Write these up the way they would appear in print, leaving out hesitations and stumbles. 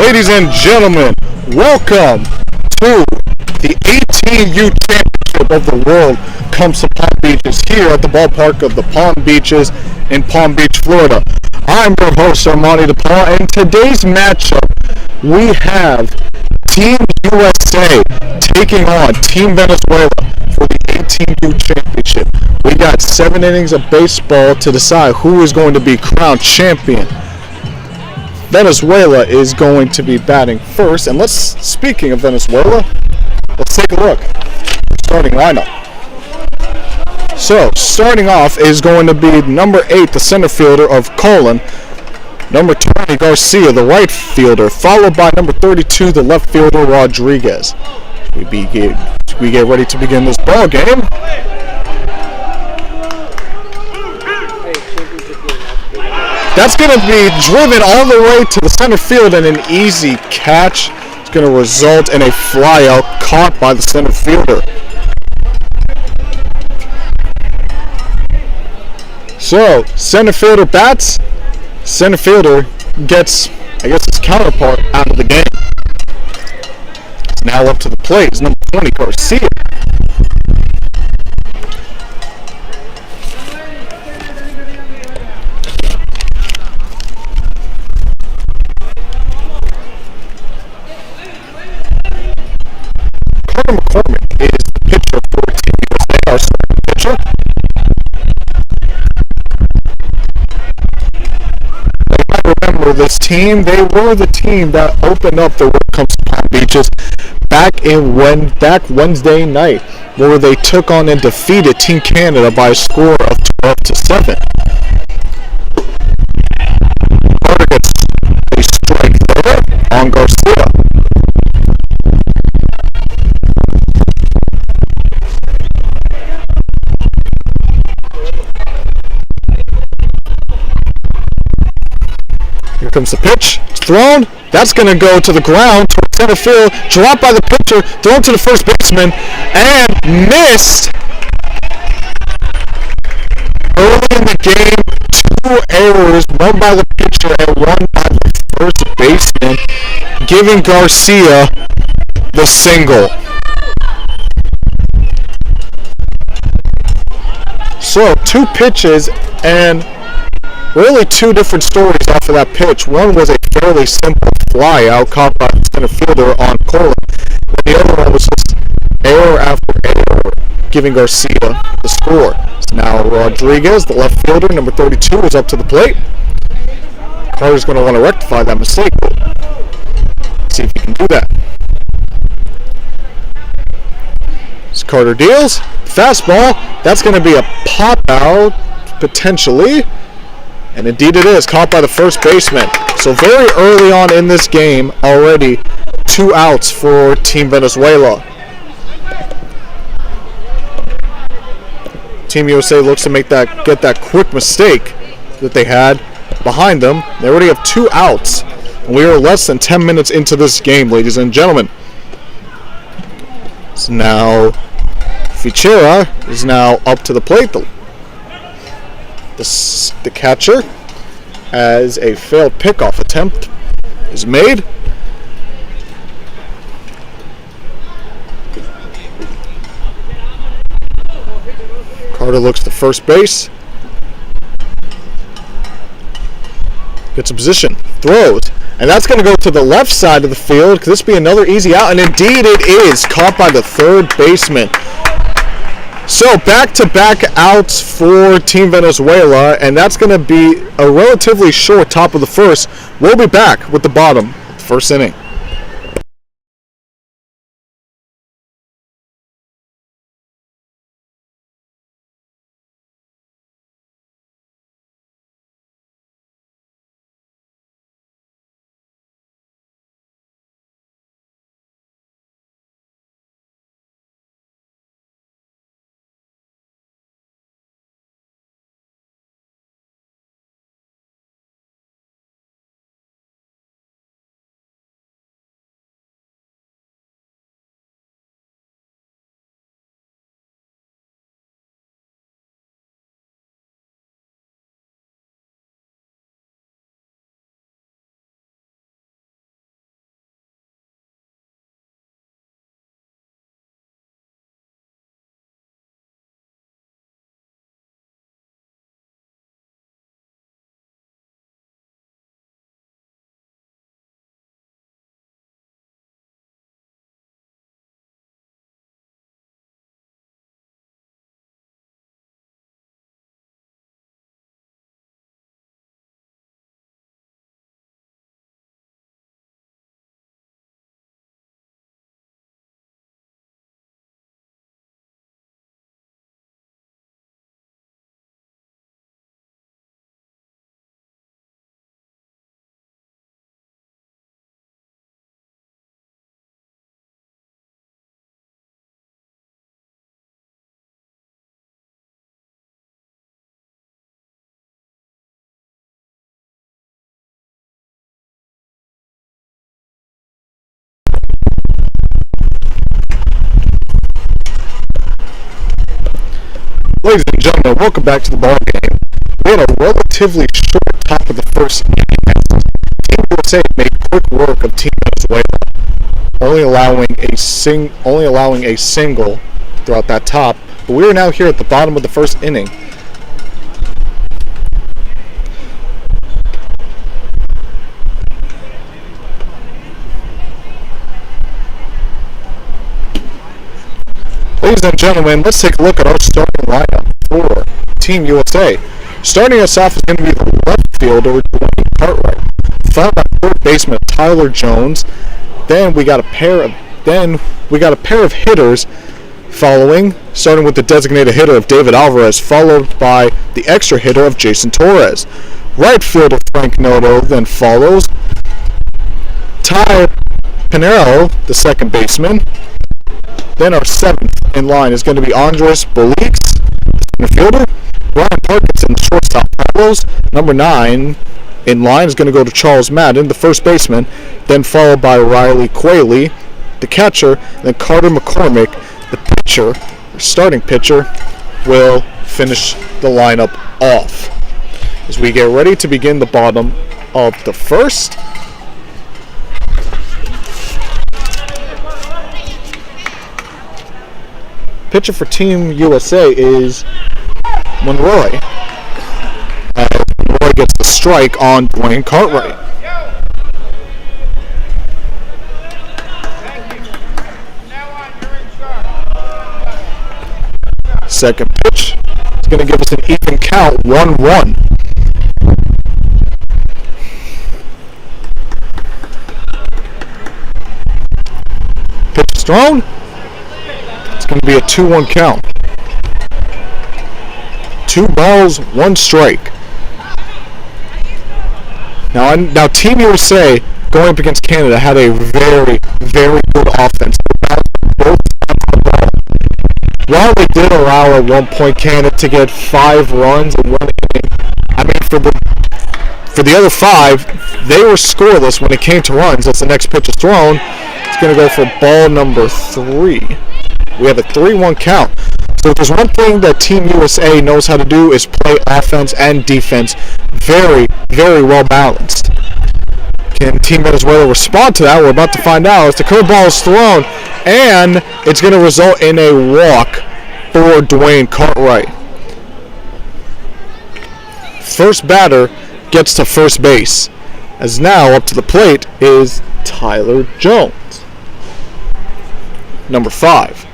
Ladies and gentlemen, welcome to the 18U Championship of the World comes to Palm Beaches here at the ballpark of the Palm Beaches in Palm Beach, Florida. I'm your host, Armani DePaul, and today's matchup, we have Team USA taking on Team Venezuela for the 18U Championship. We got 7 innings of baseball to decide who is going to be crowned champion. Venezuela is going to be batting first, and speaking of Venezuela, let's take a look. Starting lineup. So, starting off is going to be number 8, the center fielder of Colon, number 20, Garcia, the right fielder, followed by number 32, the left fielder, Rodriguez. We get ready to begin this ball game. That's going to be driven all the way to the center field, and an easy catch. It's going to result in a fly out caught by the center fielder. So, center fielder bats. Center fielder gets, his counterpart out of the game. It's now up to the plate. It's number 20, Garcia. McCormick is the pitcher for Team USA, our starting pitcher. You might remember this team. They were the team that opened up the World Cup Palm Beaches back Wednesday night, where they took on and defeated Team Canada by a score of 12-7. Carter gets a strike there on Garcia. Here comes the pitch. It's thrown. That's going to go to the ground towards center field. Dropped by the pitcher. Thrown to the first baseman. And missed. Early in the game, 2 errors. One by the pitcher and one by the first baseman. Giving Garcia the single. So, 2 pitches and really 2 different stories off of that pitch. One was a fairly simple fly out caught by the center fielder on Colon. The other one was just error after error, giving Garcia the score. So now Rodriguez, the left fielder, number 32, is up to the plate. Carter's going to want to rectify that mistake. See if he can do that. So Carter deals. Fastball. That's going to be a pop out, potentially. And indeed it is, caught by the first baseman. So very early on in this game, already 2 outs for Team Venezuela. Team USA looks to get that quick mistake that they had behind them. They already have 2 outs. And we are less than 10 minutes into this game, ladies and gentlemen. So now, Fichera is now up to the plate. The catcher, as a failed pickoff attempt is made. Carter looks to first base. Gets a position. Throws. And that's going to go to the left side of the field. Could this be another easy out? And indeed it is. Caught by the third baseman. So back-to-back outs for Team Venezuela, and that's going to be a relatively short top of the first. We'll be back with the bottom, first inning. Ladies and gentlemen, welcome back to the ball game. We had a relatively short top of the first inning. Team USA made quick work of Team Venezuela, only allowing a single throughout that top. But we are now here at the bottom of the first inning. Ladies and gentlemen, let's take a look at our starting lineup for Team USA. Starting us off is going to be the left fielder, Dwayne Cartwright, followed by third baseman Tyler Jones. Then we got a pair of hitters following, starting with the designated hitter of David Alvarez, followed by the extra hitter of Jason Torres. Right fielder Frank Noto then follows. Ty Pinero, the second baseman. Then our seventh in line is going to be Andres Bolix, center fielder. Ryan Parkinson, the shortstop, follows. Number 9 in line is going to go to Charles Madden, the first baseman. Then followed by Riley Quayle, the catcher. Then Carter McCormick, the pitcher, starting pitcher, will finish the lineup off. As we get ready to begin the bottom of the first. Pitcher for Team USA is Monroy. Monroy gets the strike on Dwayne Cartwright. Second pitch is going to give us an even count, 1-1. Pitch is thrown. It's going to be a 2-1 count. 2 balls, 1 strike. Now Team USA going up against Canada had a very, very good offense. While they did allow at one point Canada to get 5 runs in 1 inning, I mean for the other 5, they were scoreless when it came to runs. As the next pitch is thrown, it's going to go for ball number 3. We have a 3-1 count. So if there's one thing that Team USA knows how to do is play offense and defense very, very well balanced. Can Team Venezuela respond to that? We're about to find out as the curveball is thrown, and it's going to result in a walk for Dwayne Cartwright. First batter gets to first base, as now up to the plate is Tyler Jones, number 5.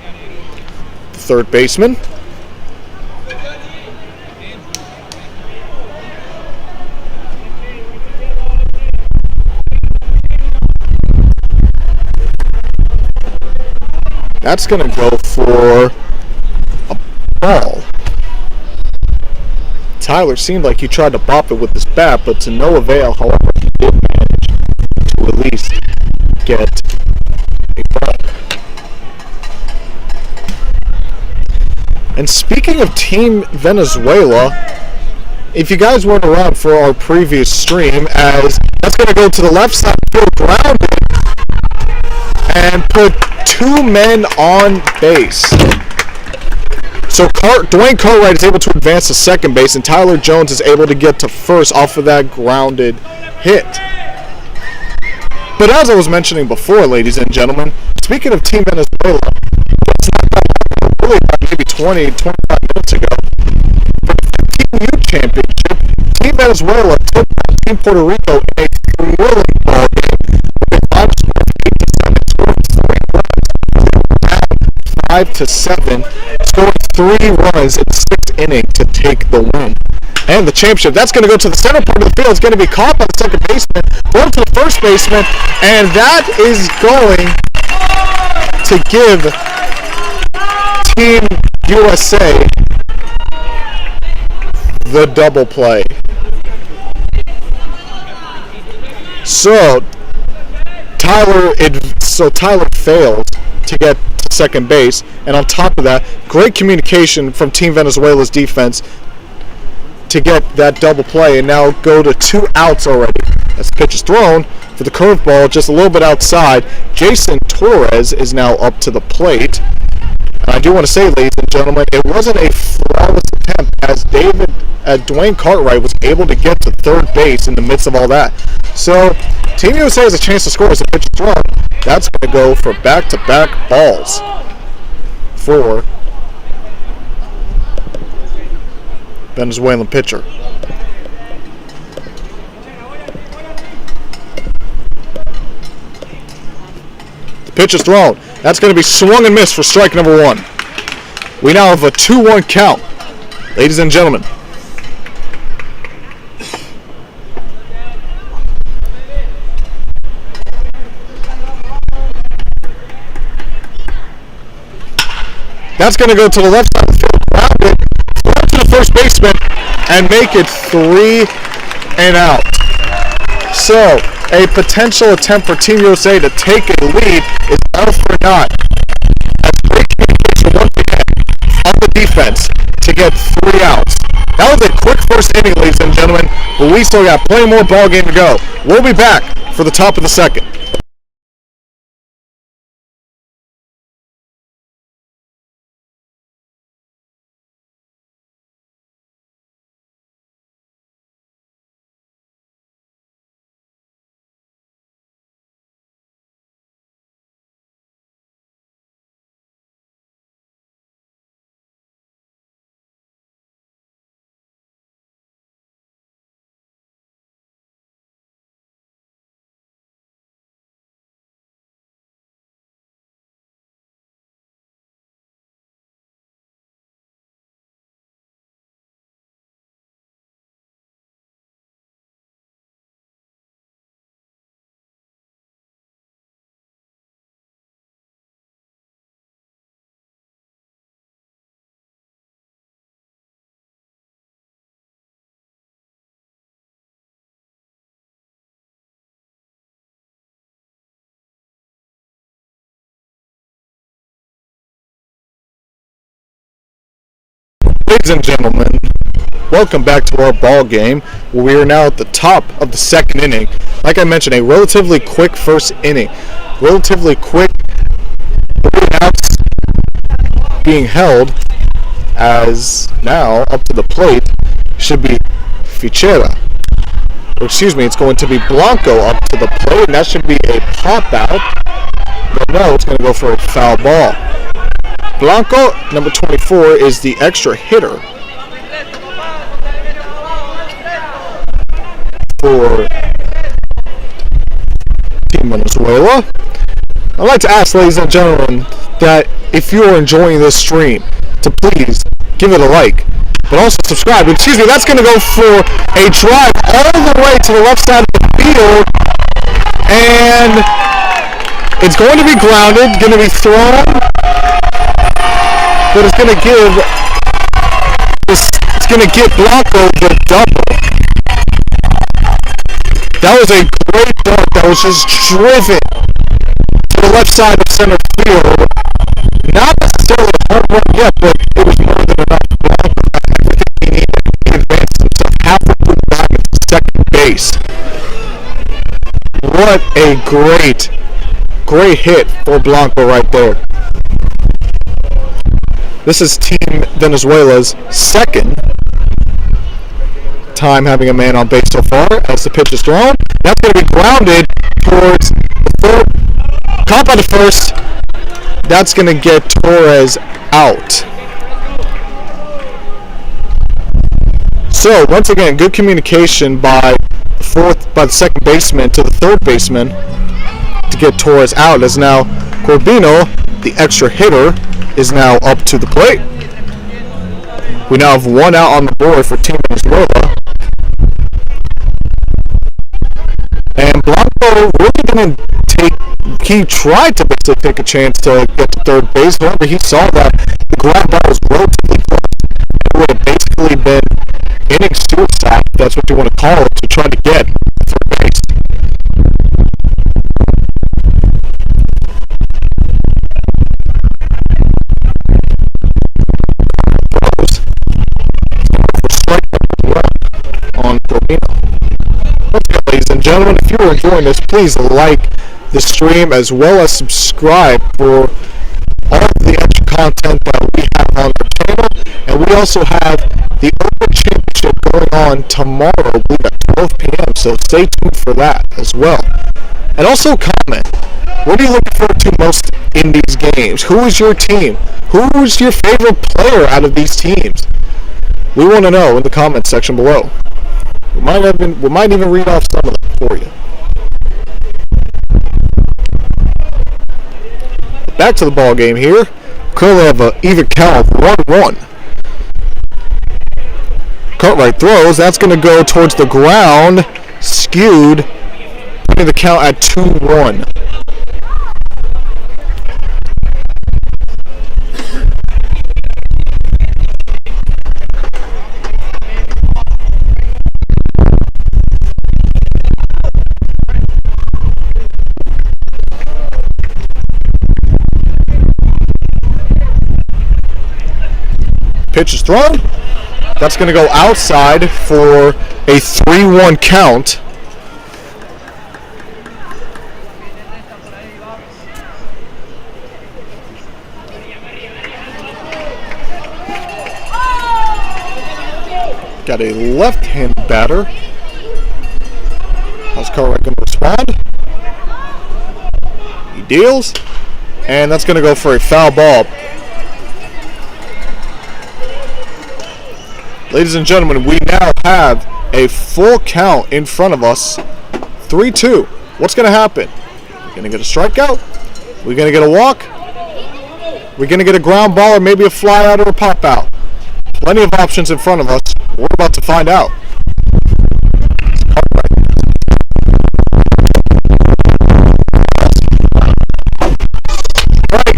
Third baseman. That's going to go for a ball. Tyler seemed like he tried to bop it with his bat, but to no avail. However, he did manage to at least get a ball. And speaking of Team Venezuela, if you guys weren't around for our previous stream, as that's going to go to the left side field grounded and put 2 men on base. So Dwayne Cartwright is able to advance to second base, and Tyler Jones is able to get to first off of that grounded hit. But as I was mentioning before, ladies and gentlemen, speaking of Team Venezuela, really about maybe 25 minutes ago, for the Team U Championship, Team Venezuela took on Team Puerto Rico in a thrilling ball game with a final score of 8-7, 5-7, scoring 3 runs in the 6th inning to take the win. And the championship, that's going to go to the center part of the field. It's going to be caught by the second baseman, thrown to the first baseman, and that is going to give Team USA the double play. So Tyler fails to get to second base, and on top of that, great communication from Team Venezuela's defense to get that double play and now go to 2 outs already. As the pitch is thrown for the curveball just a little bit outside, Jason Torres is now up to the plate. I do want to say, ladies and gentlemen, it wasn't a flawless attempt, as Dwayne Cartwright was able to get to third base in the midst of all that. So, Team USA has a chance to score as the pitch is thrown. That's going to go for back-to-back balls for Venezuelan pitcher. The pitch is thrown. That's going to be swung and missed for strike number one. We now have a 2-1 count, ladies and gentlemen. That's going to go to the left side of the field, grounded, throw to the first baseman, and make it 3 and out. So, a potential attempt for Team USA to take a lead is out for naught. As great communication once again on the defense to get 3 outs. That was a quick first inning, ladies and gentlemen, but we still got plenty more ball game to go. We'll be back for the top of the second. Ladies and gentlemen, welcome back to our ball game, where we are now at the top of the second inning. Like I mentioned, a relatively quick first inning. Relatively quick, 3 outs being held, as now up to the plate should be Fichera. Or excuse me, it's going to be Blanco up to the plate, and that should be a pop out. But no, it's going to go for a foul ball. Blanco, number 24, is the extra hitter for Team Venezuela. I'd like to ask, ladies and gentlemen, that if you are enjoying this stream, to please give it a like, but also subscribe. Excuse me, that's going to go for a drive all the way to the left side of the field, and it's going to be grounded, going to be thrown. But it's going to give Blanco the double. That was a great dart that was just driven to the left side of center field. Not necessarily a home run yet, but it was more than enough. Blanco got everything he needed. He advanced himself halfway through the diamond to second base. What a great hit for Blanco right there. This is Team Venezuela's second time having a man on base so far as the pitch is thrown. That's going to be grounded towards the third. Caught by the first. That's going to get Torres out. So, once again, good communication by the second baseman to the third baseman to get Torres out, as now Corbino, the extra hitter, is now up to the plate. We now have 1 out on the board for Team Venezuela. And Blanco really didn't he tried to basically take a chance to get to third base. However, he saw that the ground ball was relatively close. It would have basically been inning suicide, if that's what you want to call it, to try to get third base. On Corbino. Okay, ladies and gentlemen, if you are enjoying this, please like the stream as well as subscribe for all of the extra content that we have on our channel. And we also have the Open Championship going on tomorrow, I believe at 12 p.m. So stay tuned for that as well. And also comment, what are you looking forward to most in these games? Who is your team? Who is your favorite player out of these teams? We want to know in the comments section below. We might even read off some of them for you. Back to the ball game here. Currently have an even count of 1-1. Cartwright throws. That's going to go towards the ground. Skewed. Putting the count at 2-1. Pitch is thrown. That's going to go outside for a 3-1 count. Got a left-hand batter. How's Cartwright going to respond? He deals. And that's going to go for a foul ball. Ladies and gentlemen, we now have a full count in front of us. 3-2. What's going to happen? We're going to get a strikeout? We're going to get a walk? We're going to get a ground ball or maybe a fly out or a pop out? Plenty of options in front of us. We're about to find out. Strike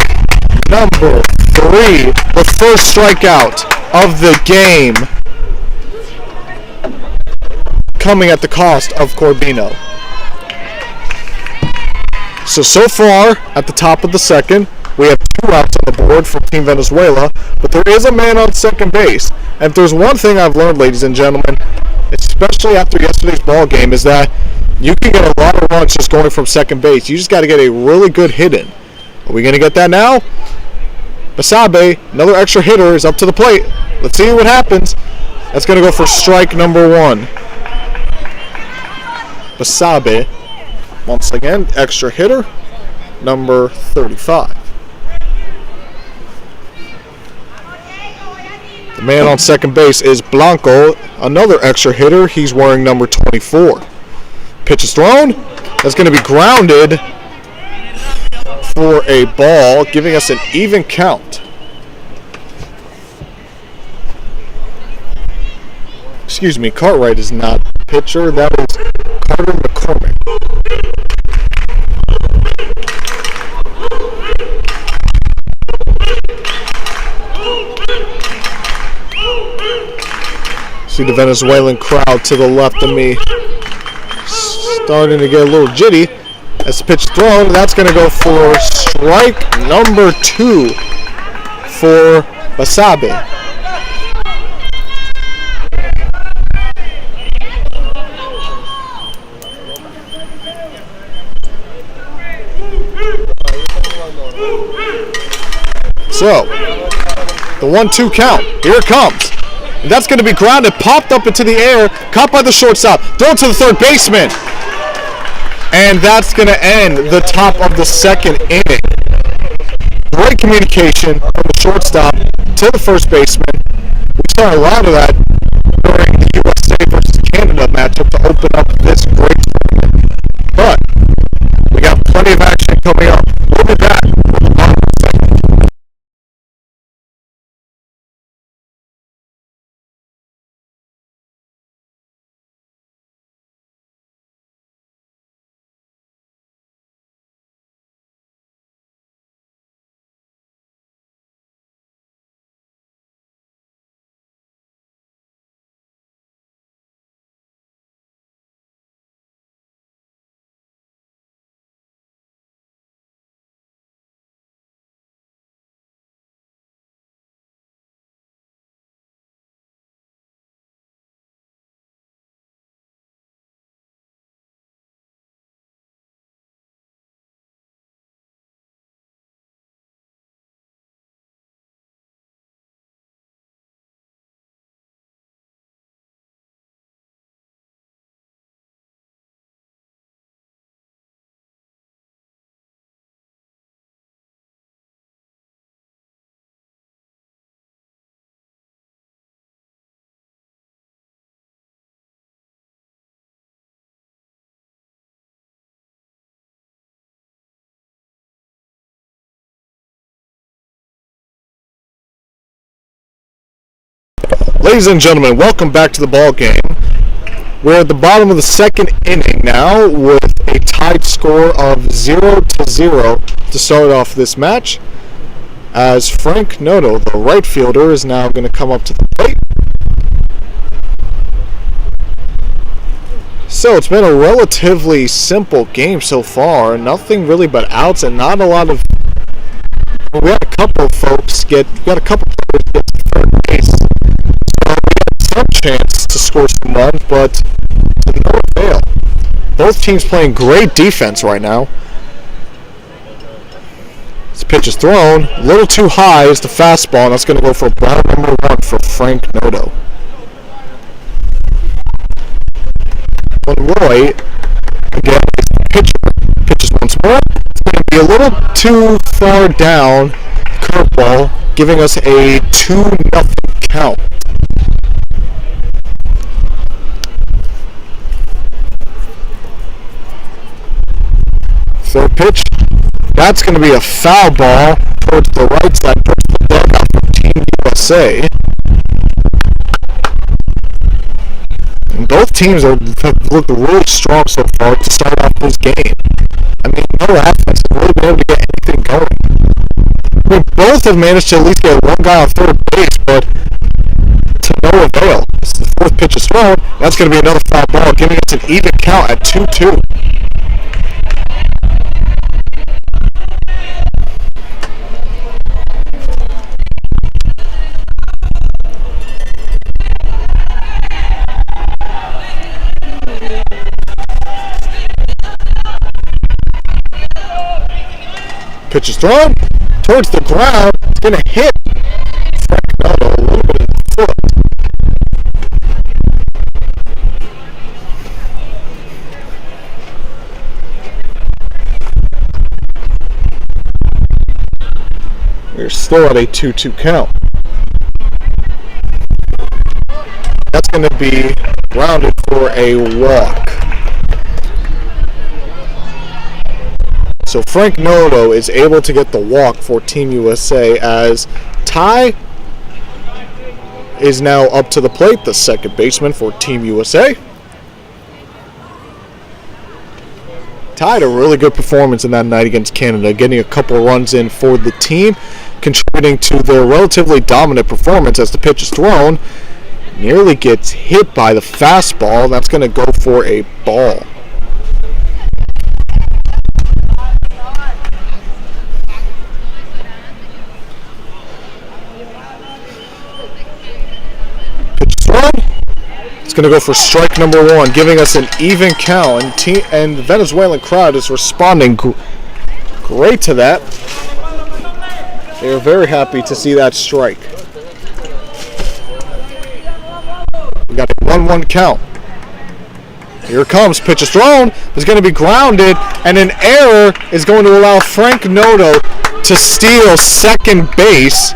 number 3. The first strikeout of the game. Coming at the cost of Corbino. So far, at the top of the second, we have 2 outs on the board from Team Venezuela, but there is a man on second base. And if there's one thing I've learned, ladies and gentlemen, especially after yesterday's ball game, is that you can get a lot of runs just going from second base. You just got to get a really good hit in. Are we going to get that now? Basabe, another extra hitter, is up to the plate. Let's see what happens. That's going to go for strike number 1. Basabe, once again, extra hitter, number 35. The man on second base is Blanco, another extra hitter. He's wearing number 24. Pitch is thrown. That's going to be grounded for a ball, giving us an even count. Excuse me, Cartwright is not the pitcher. That is Carter McCormick. See the Venezuelan crowd to the left of me starting to get a little jitty as the pitch is thrown. That's going to go for strike number 2 for Basabe. So, the 1-2 count. Here it comes. And that's going to be grounded, popped up into the air, caught by the shortstop, thrown to the third baseman. And that's going to end the top of the second inning. Great communication from the shortstop to the first baseman. We saw a lot of that during the USA versus Canada matchup to open up this great tournament. But we got plenty of action coming up. We'll be back. Ladies and gentlemen, welcome back to the ball game. We're at the bottom of the second inning now with a tied score of 0-0 to start off this match, as Frank Noto, the right fielder, is now going to come up to the plate. So it's been a relatively simple game so far. Nothing really but outs and not a lot of... We had a couple of folks get... We got a couple of players get to third base. Some chance to score some runs, but to no avail. Both teams playing great defense right now. This pitch is thrown a little too high is the fastball, and that's going to go for ball number 1 for Frank Noto. Roy again is the pitcher. Pitches once more. It's going to be a little too far down. Curveball, giving us a 2-0 count. Third pitch, that's going to be a foul ball towards the right side, towards the dugout for Team USA. And both teams have looked really strong so far to start off this game. I mean, no offense has really been able to get anything going. I mean, both have managed to at least get one guy on third base, but to no avail. This is the fourth pitch is thrown. That's going to be another foul ball, giving us an even count at 2-2. Pitch is thrown towards the ground. It's going to hit Frank Noto a little bit in the foot. We're still at a 2-2 count. That's going to be grounded for a walk. So Frank Noto is able to get the walk for Team USA as Ty is now up to the plate, the second baseman for Team USA. Ty had a really good performance in that night against Canada, getting a couple runs in for the team, contributing to their relatively dominant performance as the pitch is thrown. Nearly gets hit by the fastball. That's going to go for a ball. It's going to go for strike number 1, giving us an even count, and the Venezuelan crowd is responding great to that. They are very happy to see that strike. We got a 1-1 count. Here it comes, pitch is thrown, it's going to be grounded, and an error is going to allow Frank Noto to steal second base.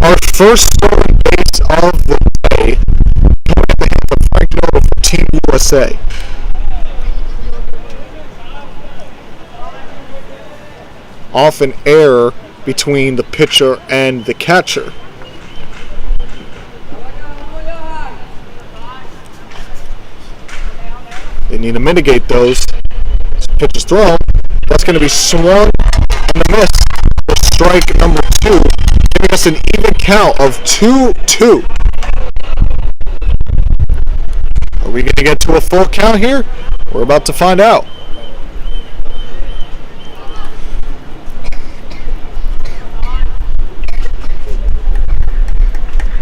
Our first stolen base of the day. Frank Noto for Team USA. Off an error between the pitcher and the catcher. They need to mitigate those. This pitch is thrown. That's going to be swung and a miss for strike number 2, giving us an even count of 2-2. Are we going to get to a full count here? We're about to find out.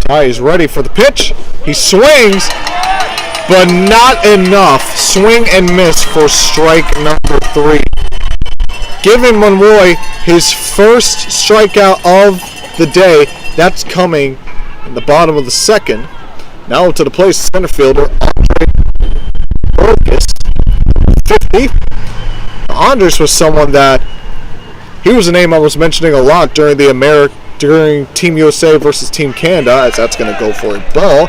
Ty is ready for the pitch. He swings, but not enough. Swing and miss for strike number 3. Giving Monroy his first strikeout of the day. That's coming in the bottom of the second. Now to the plate, center fielder Andres 50. Andres was someone that he was a name I was mentioning a lot during during Team USA versus Team Canada, as that's going to go for a ball.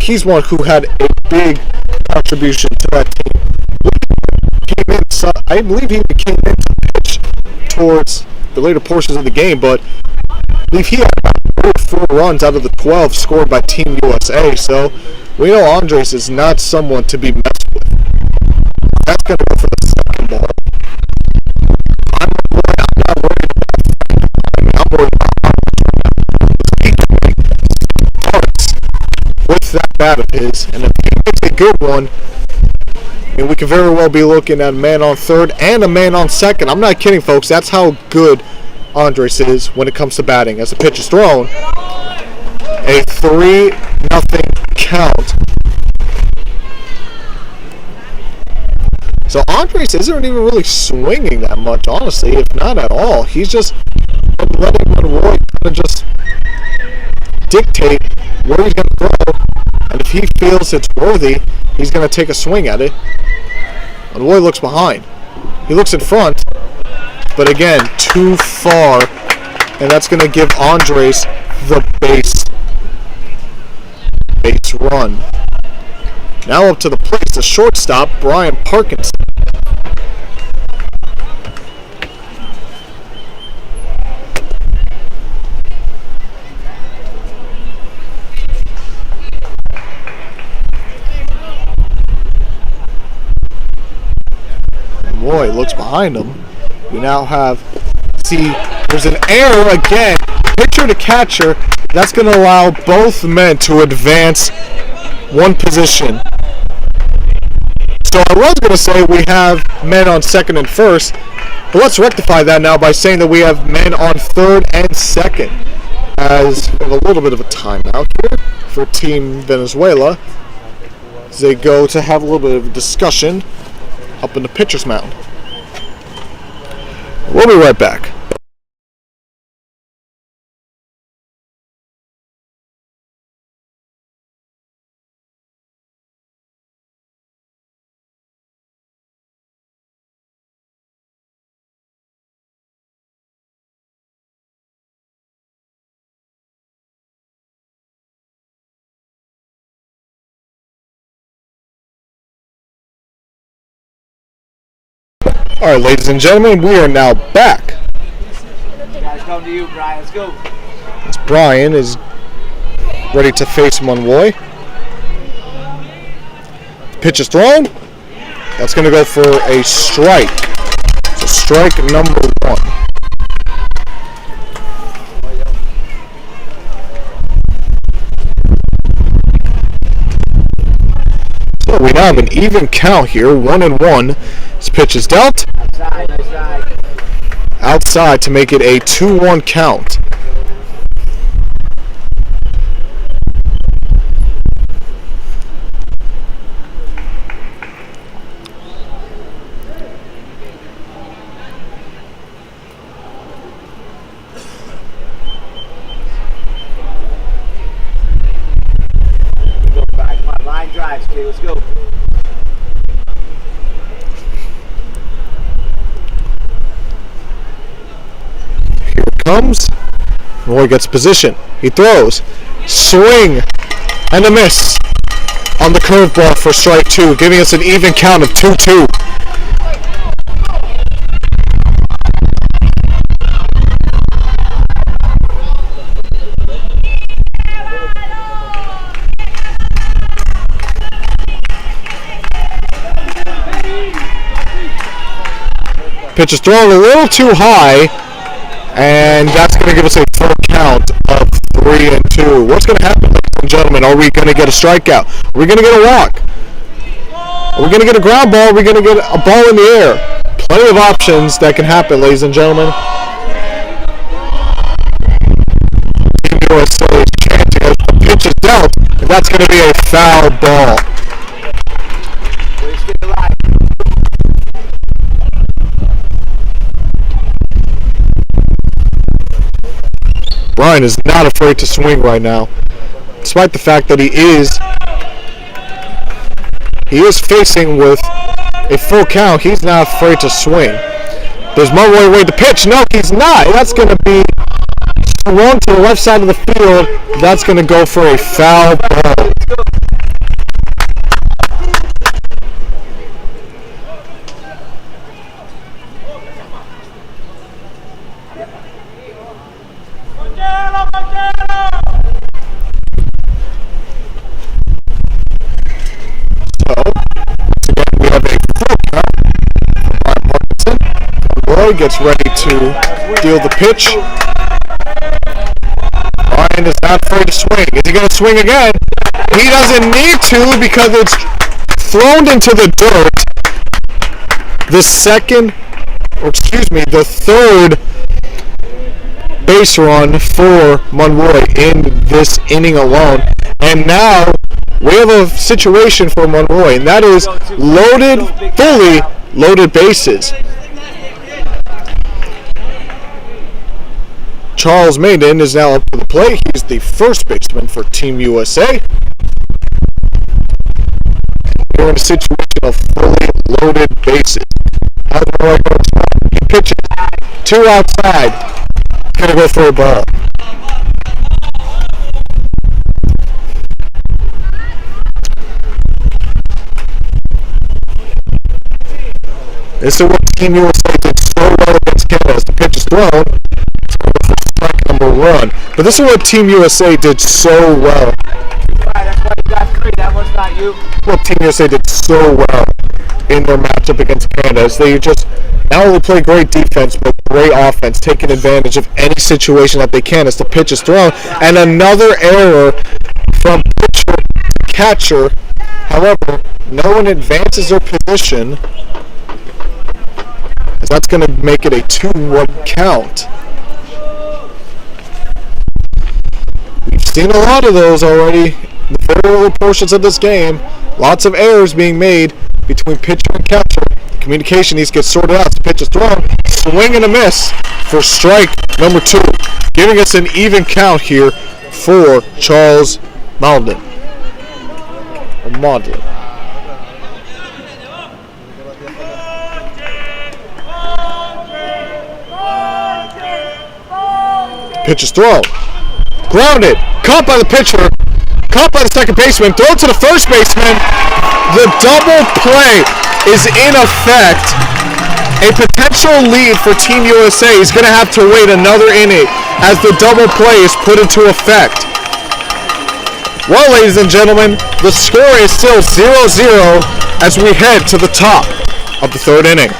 He's one who had a big contribution to that team. I believe he came in to pitch towards the later portions of the game, but I believe he had about 4 runs out of the 12 scored by Team USA, so we know Andres is not someone to be messed with. That's going to go for the second ball. I'm not worried about I'm worried about with that bat of his, and if he makes a good one, I mean, we could very well be looking at a man on third and a man on second. I'm not kidding, folks. That's how good Andres is when it comes to batting. As the pitch is thrown, a 3-0 count. So Andres isn't even really swinging that much, honestly, if not at all. He's just letting Monroy kind of just dictate where he's going to throw, and if he feels it's worthy, he's going to take a swing at it. Monroy looks behind. He looks in front, but again, too far, and that's going to give Andres the base run. Now up to the plate, the shortstop, Brian Parkinson. Boy, looks behind him. We now have, see, there's an error again. Pitcher to catcher. That's going to allow both men to advance one position. So I was going to say we have men on second and first, but let's rectify that now by saying that we have men on third and second. As we have a little bit of a timeout here for Team Venezuela, as they go to have a little bit of a discussion up in the pitcher's mound. We'll be right back. All right, ladies and gentlemen, we are now back. Guys, come to you, Brian. Let's go. As Brian is ready to face Monroy. Pitch is thrown. That's going to go for a strike. So strike number 1. So we now have an even count here, 1-1. This pitch is dealt. Outside to make it a 2-1 count. Come on, line drives, okay, let's go. Comes. Roy gets position. He throws. Swing. And a miss on the curveball for strike 2, giving us an even count of 2-2. Pitch is thrown a little too high. And that's going to give us a full count of 3-2. What's going to happen, ladies and gentlemen? Are we going to get a strikeout? Are we going to get a walk? Are we going to get a ground ball? Are we going to get a ball in the air? Plenty of options that can happen, ladies and gentlemen. USA is chanting as the pitch is dealt, and that's going to be a foul ball. Brian is not afraid to swing right now, despite the fact that he is facing with a full count. He's not afraid to swing. There's Monroy away the pitch. No, he's not. That's going to be thrown to the left side of the field. That's going to go for a foul ball. Monroy gets ready to deal the pitch. Ryan is not afraid to swing. Is he going to swing again? He doesn't need to because it's thrown into the dirt. The third base run for Monroy in this inning alone. And now we have a situation for Monroy, and that is fully loaded bases. Charles Maiden is now up to the plate. He's the first baseman for Team USA. We're in a situation of fully loaded bases. How's Monroy going to start? He pitches. 2 outside. Gonna go for a ball. This is what Team USA did so well against Canada. As the pitch is thrown, it's going for strike number 1. But this is what Team USA did so well. That's why you got 3. That one's not you. What Team USA did so well in their matchup against Canada is they just not only play great defense but great offense, taking advantage of any situation that they can as the pitch is thrown. And another error from pitcher to catcher. However, no one advances their position, as that's going to make it a 2-1 count. We've seen a lot of those already in the very early portions of this game. Lots of errors being made between pitcher and catcher. The communication needs to get sorted out. The pitch is thrown. Swing and a miss for strike number 2. Giving us an even count here for Charles Maudlin. Pitch is thrown. Grounded. Caught by the pitcher. Caught by the second baseman. Thrown to the first baseman. The double play is in effect. A potential lead for Team USA is going to have to wait another inning as the double play is put into effect. Well, ladies and gentlemen, the score is still 0-0 as we head to the top of the 3rd inning.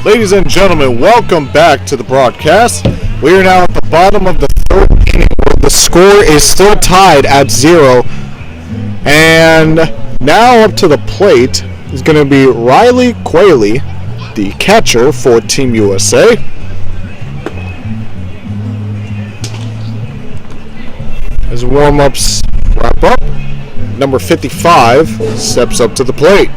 Ladies and gentlemen, welcome back to the broadcast. We are now at the bottom of the third inning where the score is still tied at 0. And now up to the plate is going to be Riley Quayle, the catcher for Team USA. As warm-ups wrap up, number 55 steps up to the plate.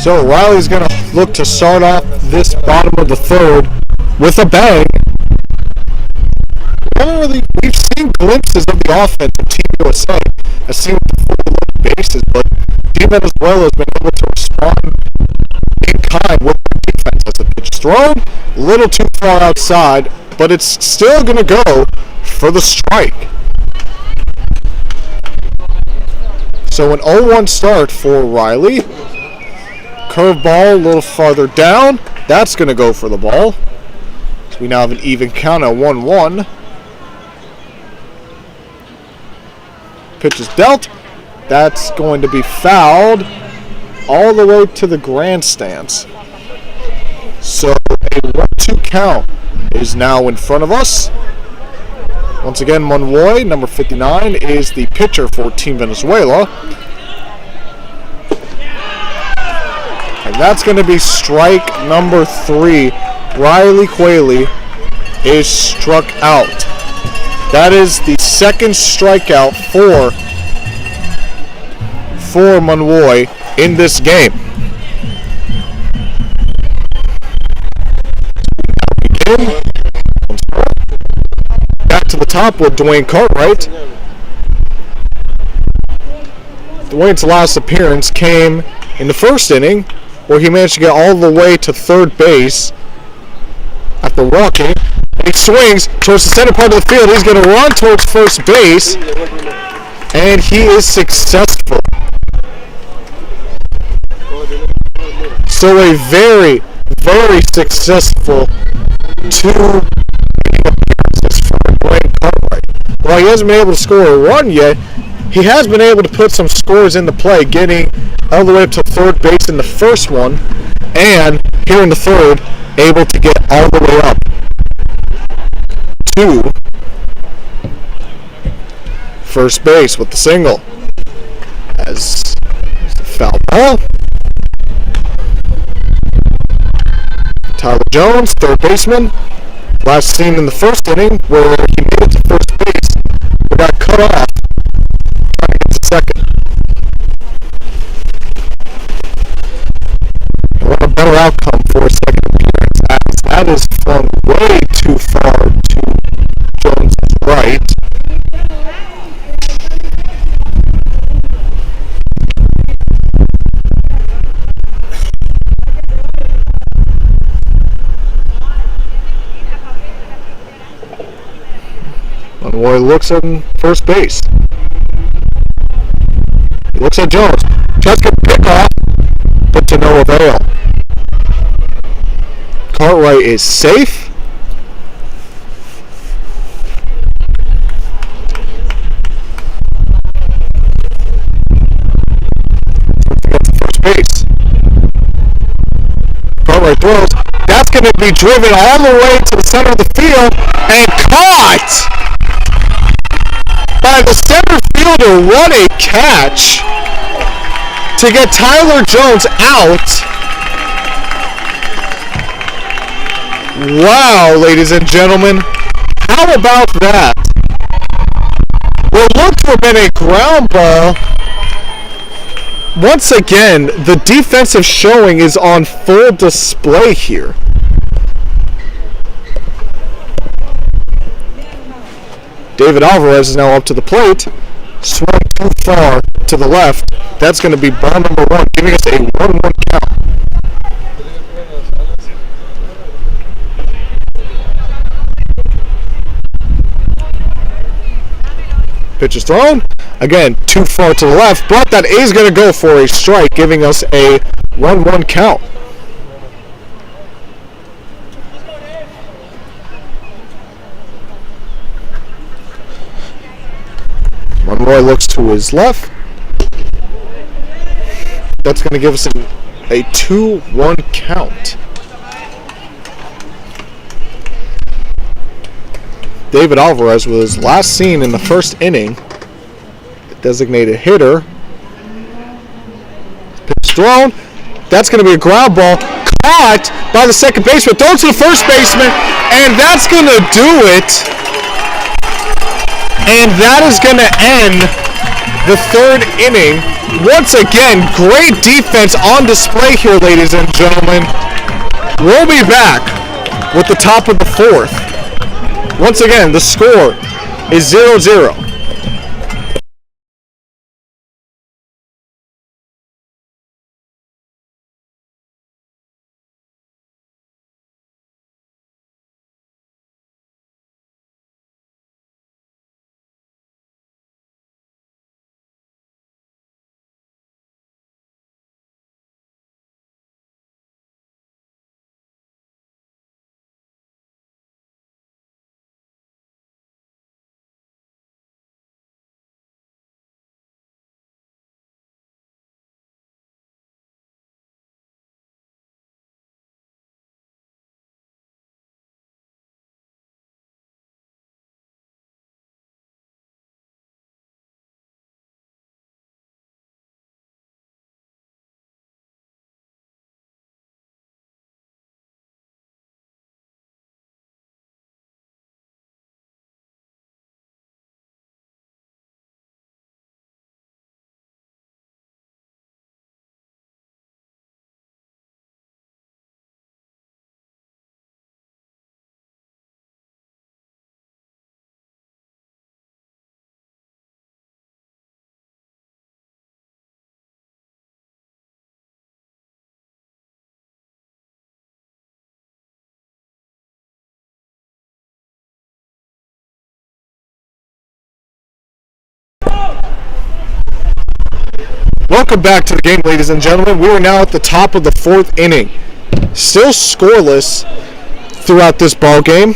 So Riley's going to look to start off this bottom of the third with a bang. We've seen glimpses of the offense of Team USA. I've seen the forward bases, but Team Venezuela has been able to respond in kind with the defense as the pitch is thrown. A little too far outside, but it's still going to go for the strike. So an 0-1 start for Riley. Curveball a little farther down. That's going to go for the ball. So we now have an even count at 1-1. Pitch is dealt. That's going to be fouled all the way to the grandstands. So a 1-2 count is now in front of us. Once again, Monroy, number 59, is the pitcher for Team Venezuela. And that's going to be strike number 3. Riley Quayle is struck out. That is the second strikeout for Monroy in this game. Back to the top with Dwayne Cartwright. Dwayne's last appearance came in the first inning, where he managed to get all the way to third base after walking. He swings towards the center part of the field. He's going to run towards first base, and he is successful. So a very, very successful 2 appearances for Dwayne Cartwright. While he hasn't been able to score a run yet, he has been able to put some scores into play, getting all the way up to third base in the first one, and here in the third, able to get all the way up to first base with the single. As the foul ball. Tyler Jones, third baseman. Last seen in the first inning where he made it to first base, but got cut off trying to get to second. What a better outcome for a second appearance, as that is flung way too far to Jones' right. Monroy looks at first base. He looks at Jones. Tries to pick off, but to no avail. Cartwright is safe. Gets to first base. Cartwright throws. That's going to be driven all the way to the center of the field and caught by the center fielder. What a catch to get Tyler Jones out. Wow, ladies and gentlemen, how about that? What looked to have been a ground ball. Once again, the defensive showing is on full display here. David Alvarez is now up to the plate. Swung too far to the left. That's going to be ball number 1, giving us a 1-1 count. Pitch is thrown. Again, too far to the left, but that is going to go for a strike, giving us a 1-1 count. Roy looks to his left. That's going to give us a 2-1 count. David Alvarez was last seen in the first inning. The designated hitter. Pitch thrown. That's going to be a ground ball. Caught by the second baseman. Thrown to the first baseman. And that's going to do it. And that is going to end the third inning. Once again, great defense on display here, ladies and gentlemen. We'll be back with the top of the fourth. Once again, the score is 0-0. Welcome back to the game, ladies and gentlemen. We are now at the top of the fourth inning. Still scoreless throughout this ball game.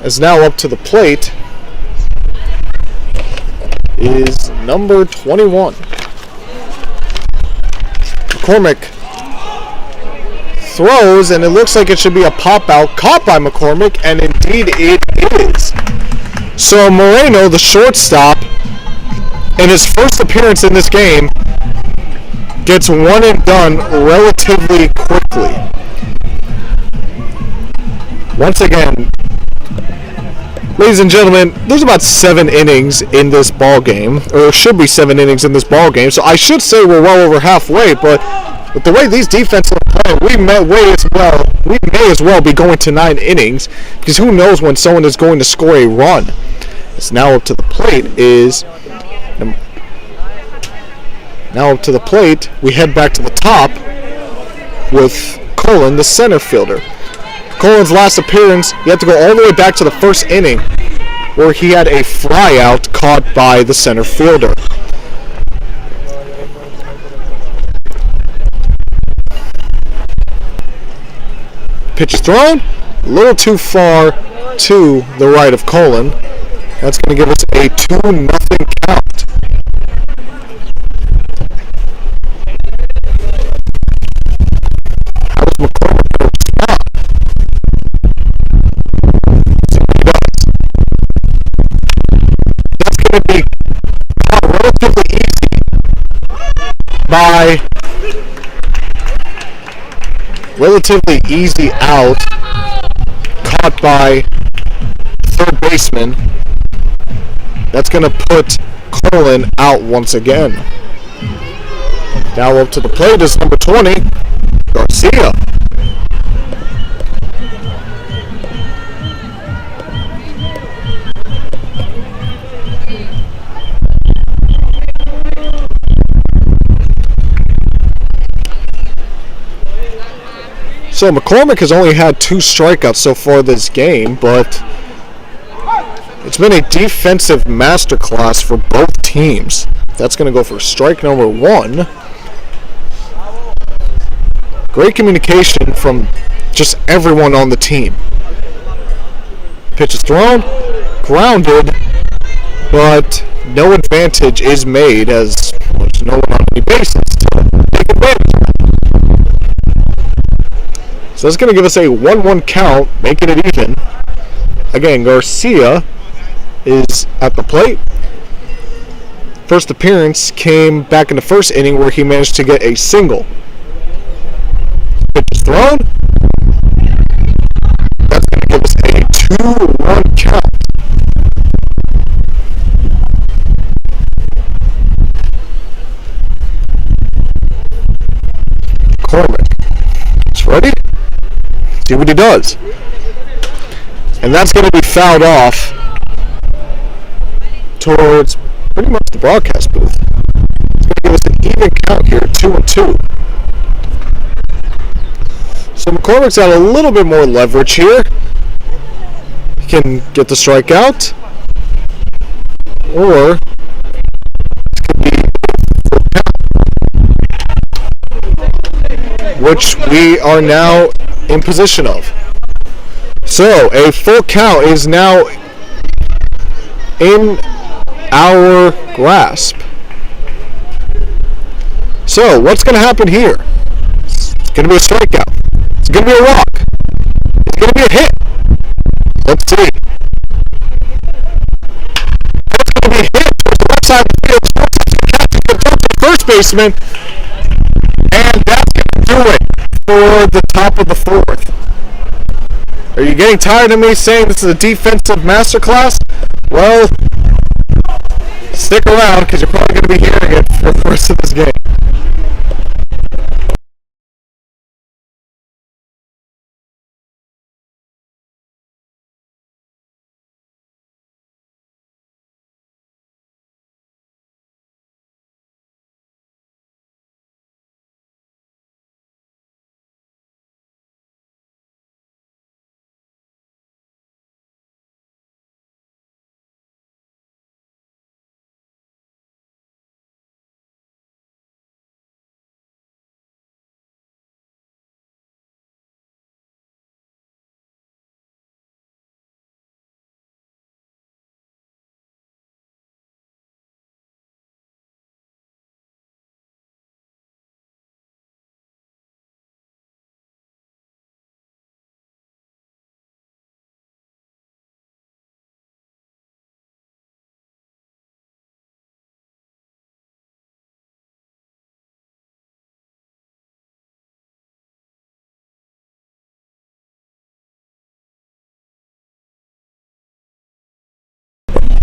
As now up to the plate is number 21. McCormick throws, and it looks like it should be a pop out caught by McCormick, and indeed it is. So Moreno, the shortstop, in his first appearance in this game, gets one and done relatively quickly. Once again, ladies and gentlemen, there's about 7 innings in this ball game, or should be 7 innings in this ball game. So I should say we're well over halfway, but with the way these defenses are playing, we may as well be going to 9 innings, because who knows when someone is going to score a run. It's now up to the plate we head back to the top with Cullen, the center fielder. Cullen's last appearance, you have to go all the way back to the first inning, where he had a fly out caught by the center fielder. Pitch is thrown, a little too far to the right of Cullen. That's going to give us a 2-0 count. Relatively easy out, caught by third baseman. That's going to put Cullen out once again. Now up to the plate is number 20, Garcia. So McCormick has only had 2 strikeouts so far this game, but it's been a defensive masterclass for both teams. That's going to go for strike number 1. Great communication from just everyone on the team. Pitch is thrown, grounded, but no advantage is made as there's no one on any bases to take advantage of that. So that's going to give us a 1-1 count, making it even. Again, Garcia is at the plate. First appearance came back in the first inning where he managed to get a single. Pitch is thrown. That's going to give us a 2-1 count. McCormick is ready. See what he does. And that's going to be fouled off towards pretty much the broadcast booth. It's going to give us an even count here, 2-2. So McCormick's got a little bit more leverage here. He can get the strikeout, or it could be which we are now in position of. So a full count is now in our grasp. So what's going to happen here? It's going to be a strikeout. It's going to be a walk. It's going to be a hit. Let's see. It's going to be a hit towards the left side of the field. It's going to the first baseman. And that's going to do it for the top of the fourth. Are you getting tired of me saying this is a defensive masterclass? Well, stick around because you're probably going to be hearing it for the rest of this game.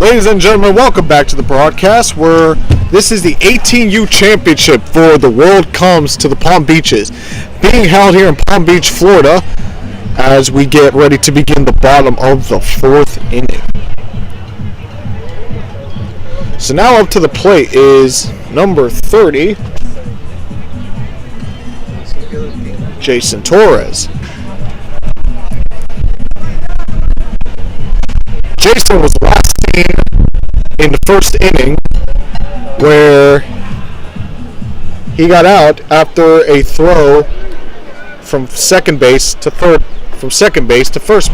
Ladies and gentlemen, welcome back to the broadcast where this is the 18U Championship for the World comes to the Palm Beaches, being held here in Palm Beach, Florida, as we get ready to begin the bottom of the fourth inning. So now up to the plate is number 30, Jason Torres. Jason was last seen in the first inning where he got out after a throw from second base to first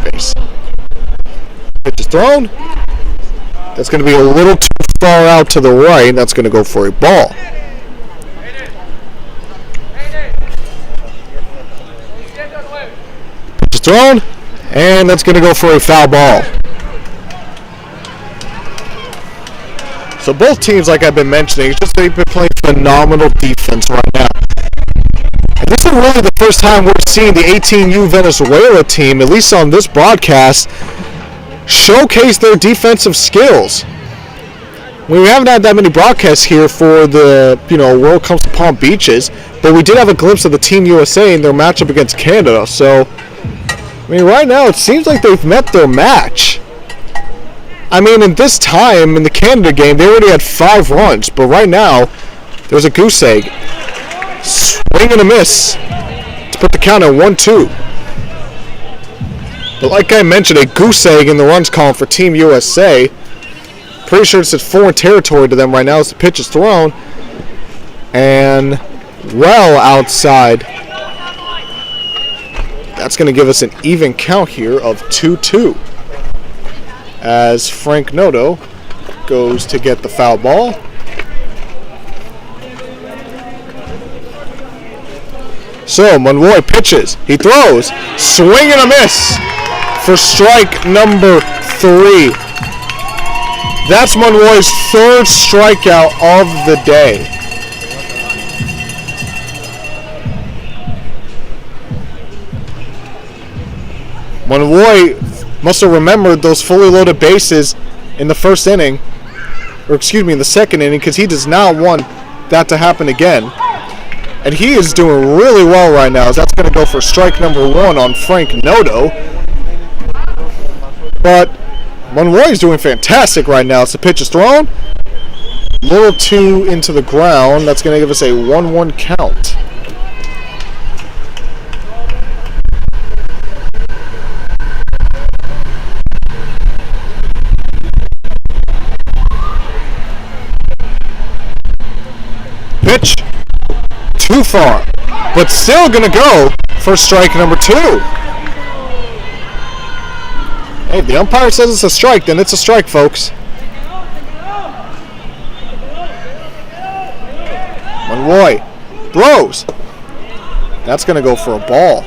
base. Pitch is thrown. That's going to be a little too far out to the right, and that's going to go for a ball. Pitch is thrown, and that's going to go for a foul ball. So both teams, like I've been mentioning, it's just they've been playing phenomenal defense right now. And this is really the first time we're seeing the 18U Venezuela team, at least on this broadcast, showcase their defensive skills. We haven't had that many broadcasts here for the World Comes to Palm Beaches, but we did have a glimpse of the Team USA in their matchup against Canada. So, I mean, right now it seems like they've met their match. I mean, in this time, in the Canada game, they already had 5 runs. But right now, there's a goose egg. Swing and a miss to put the count at 1-2. But like I mentioned, a goose egg in the runs column for Team USA. Pretty sure it's at foreign territory to them right now as the pitch is thrown. And well outside. That's going to give us an even count here of 2-2. As Frank Noto goes to get the foul ball. So Monroy pitches. He throws. Swing and a miss for strike number 3. That's Monroy's 3rd strikeout of the day. Monroy must have remembered those fully loaded bases in the first inning, or excuse me, in the second inning, because he does not want that to happen again. And he is doing really well right now, as that's going to go for strike number 1 on Frank Noto. But Monroy is doing fantastic right now. As the pitch is thrown, little 2 into the ground. That's going to give us a 1-1 count. Pitch too far, but still gonna go for strike number 2. Hey, the umpire says it's a strike, then it's a strike, folks. Monroy throws. That's gonna go for a ball.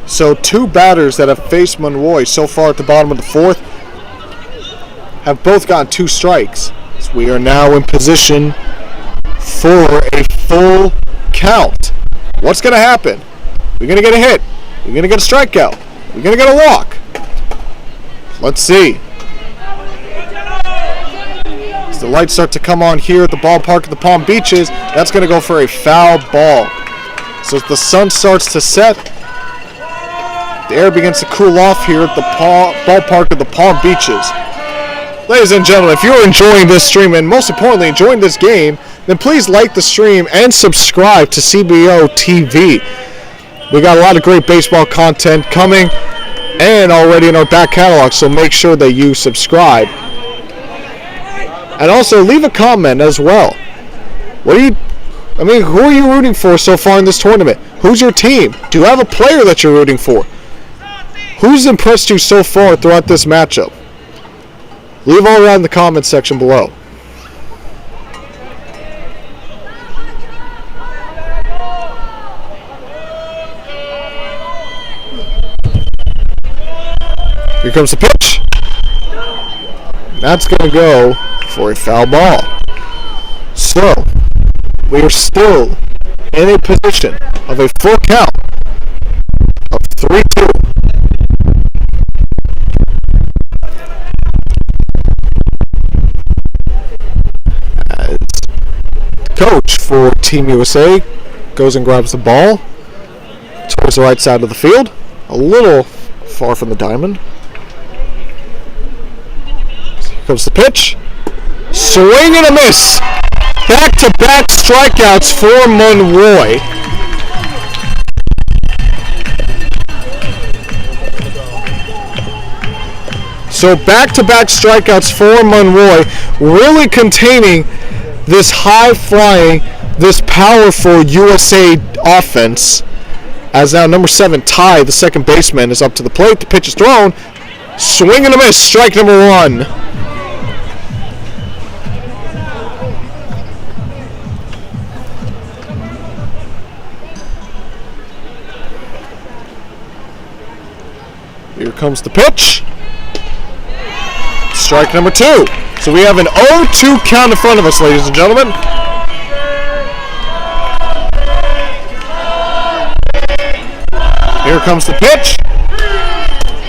So 2 batters that have faced Monroy so far at the bottom of the 4th have both gotten 2 strikes. So we are now in position for a full count. What's going to happen? We're going to get a hit. We're going to get a strikeout. We're going to get a walk. Let's see. As the lights start to come on here at the ballpark of the Palm Beaches, that's going to go for a foul ball. So as the sun starts to set, the air begins to cool off here at the ballpark of the Palm Beaches. Ladies and gentlemen, if you're enjoying this stream and most importantly enjoying this game, then please like the stream and subscribe to CBO TV. We got a lot of great baseball content coming and already in our back catalog, so make sure that you subscribe. And also leave a comment as well. Who are you rooting for so far in this tournament? Who's your team? Do you have a player that you're rooting for? Who's impressed you so far throughout this matchup? Leave all around in the comments section below. Here comes the pitch. That's going to go for a foul ball. So, we are still in a position of a full count of 3-2. Coach for Team USA goes and grabs the ball towards the right side of the field, a little far from the diamond. Here comes the pitch. Swing and a miss. Back-to-back strikeouts for Monroy. So back-to-back strikeouts for Monroy, really containing this high-flying, this powerful USA offense. As now number 7, Ty, the second baseman, is up to the plate. The pitch is thrown. Swing and a miss. Strike number 1. Here comes the pitch. Strike number 2. So we have an 0-2 count in front of us, ladies and gentlemen. Here comes the pitch.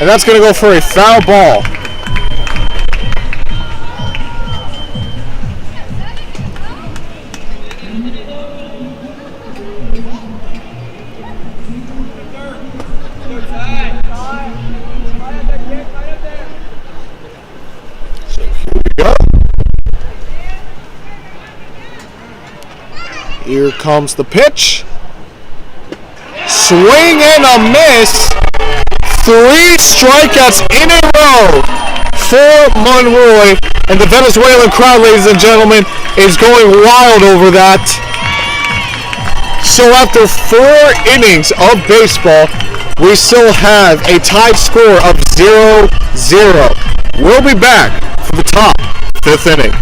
And that's going to go for a foul ball. Here comes the pitch. Swing and a miss. 3 strikeouts in a row for Monroy. And the Venezuelan crowd, ladies and gentlemen, is going wild over that. So after 4 innings of baseball, we still have a tied score of 0-0. We'll be back for the top 5th inning.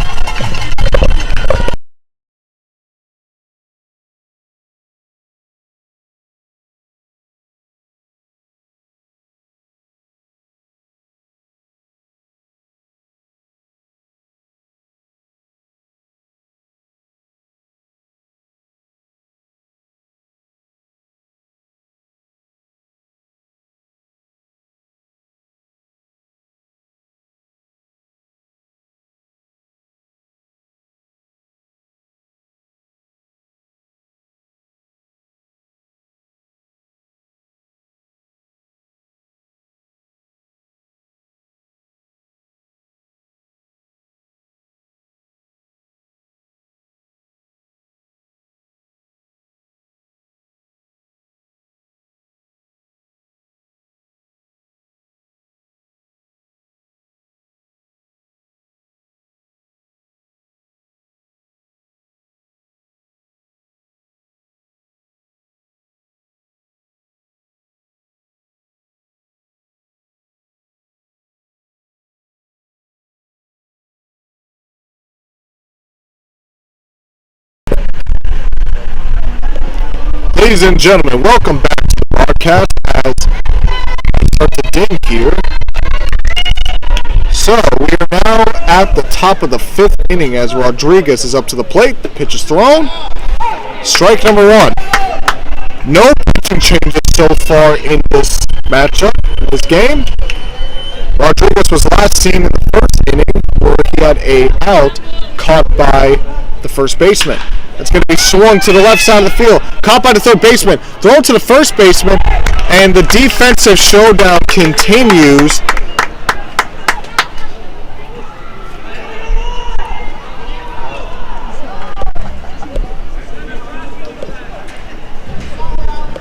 Ladies and gentlemen, welcome back to the broadcast as I start to ding here. So, we are now at the top of the 5th inning as Rodriguez is up to the plate. The pitch is thrown. Strike number 1. No pitching changes so far in this matchup, in this game. Rodriguez was last seen in the 1st inning where he had a out caught by the first baseman. It's going to be swung to the left side of the field. Caught by the 3rd baseman. Thrown to the 1st baseman. And the defensive showdown continues.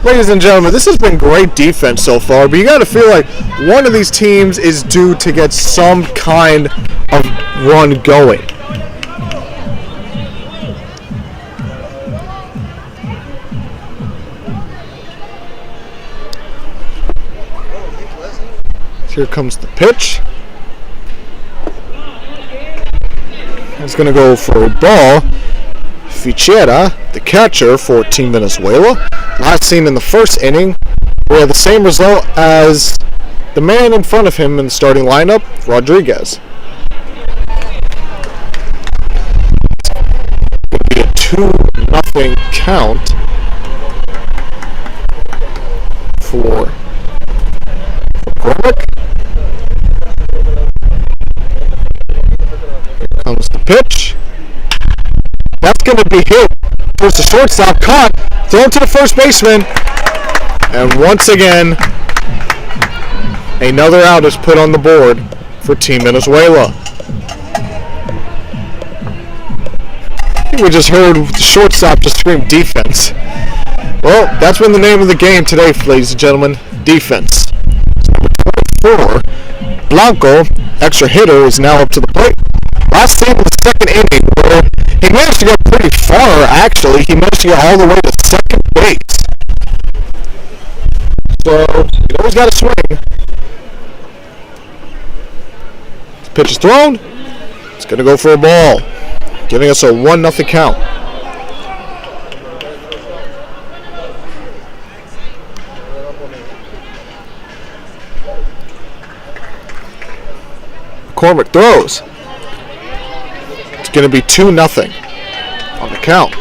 Ladies and gentlemen, this has been great defense so far, but you got to feel like one of these teams is due to get some kind of run going. Here comes the pitch. It's going to go for a ball. Fichera, the catcher for Team Venezuela. Last seen in the 1st inning, we had the same result as the man in front of him in the starting lineup, Rodriguez. It's going to be a 2-0 count for McCormick. Here comes the pitch. That's going to be hit towards the shortstop, caught, thrown to the 1st baseman, and once again, another out is put on the board for Team Venezuela. I think we just heard the shortstop just scream defense. Well, that's been the name of the game today, ladies and gentlemen, defense. Number 24, Blanco, extra hitter, is now up to the plate. Last seen in the 2nd inning, where he managed to go pretty far, actually. He managed to get all the way to 2nd base. So, you always got to swing. The pitch is thrown. It's going to go for a ball, giving us a 1-0 count. McCormick throws. It's going to be 2-0 on the count.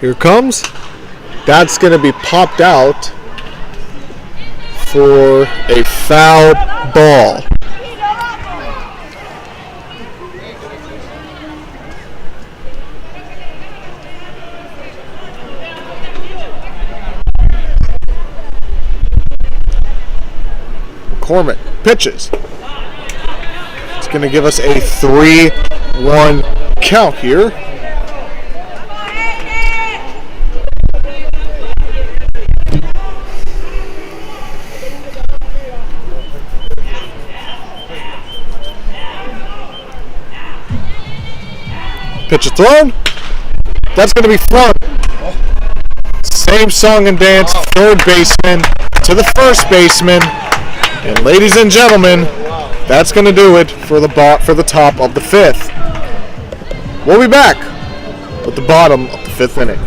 Here it comes. That's going to be popped out for a foul ball. McCormick pitches. It's going to give us a 3-1 count here. Pitch is thrown. That's going to be front. Same song and dance. Third baseman to the first baseman. And ladies and gentlemen, that's going to do it for the top of the fifth. We'll be back with the bottom of the fifth inning.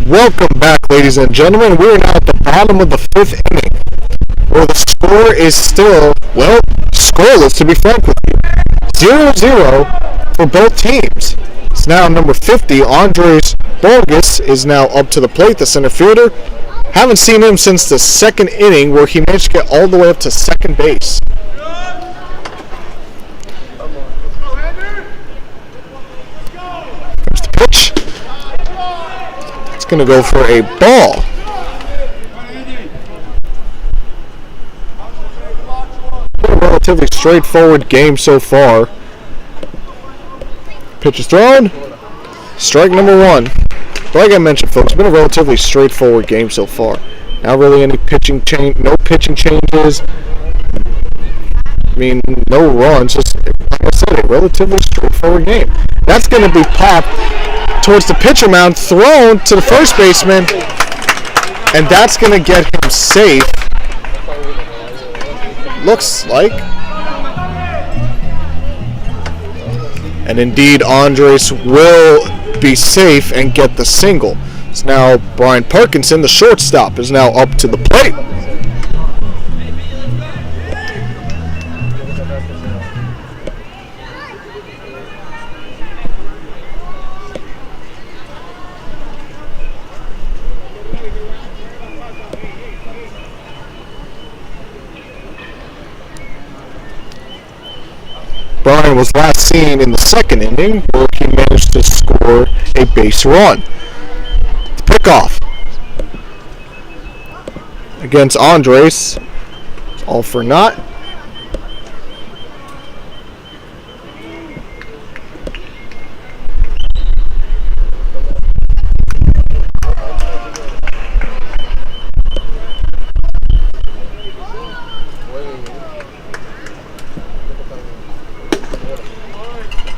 Welcome back, ladies and gentlemen. We're now at the bottom of the fifth inning, where the score is still, well, scoreless, to be frank with you. 0-0 for both teams. It's now number 50, Andres Borges, is now up to the plate, the center fielder. Haven't seen him since the second inning, where he managed to get all the way up to second base. There's the pitch. It's going to go for a ball. A relatively straightforward game so far. Pitch is thrown. Strike number one. Like I mentioned, folks, it's been a relatively straightforward game so far. Not really any pitching change, no pitching changes. I mean, no runs. Just, like I said, a relatively straightforward game. That's going to be popped towards the pitcher mound, thrown to the first baseman, and that's going to get him safe. Looks like. And indeed, Andres will be safe and get the single. So now Brian Parkinson, the shortstop, is now up to the plate. Brian was last seen in the second inning, where he managed to score a base run. The pickoff against Andres, all for naught.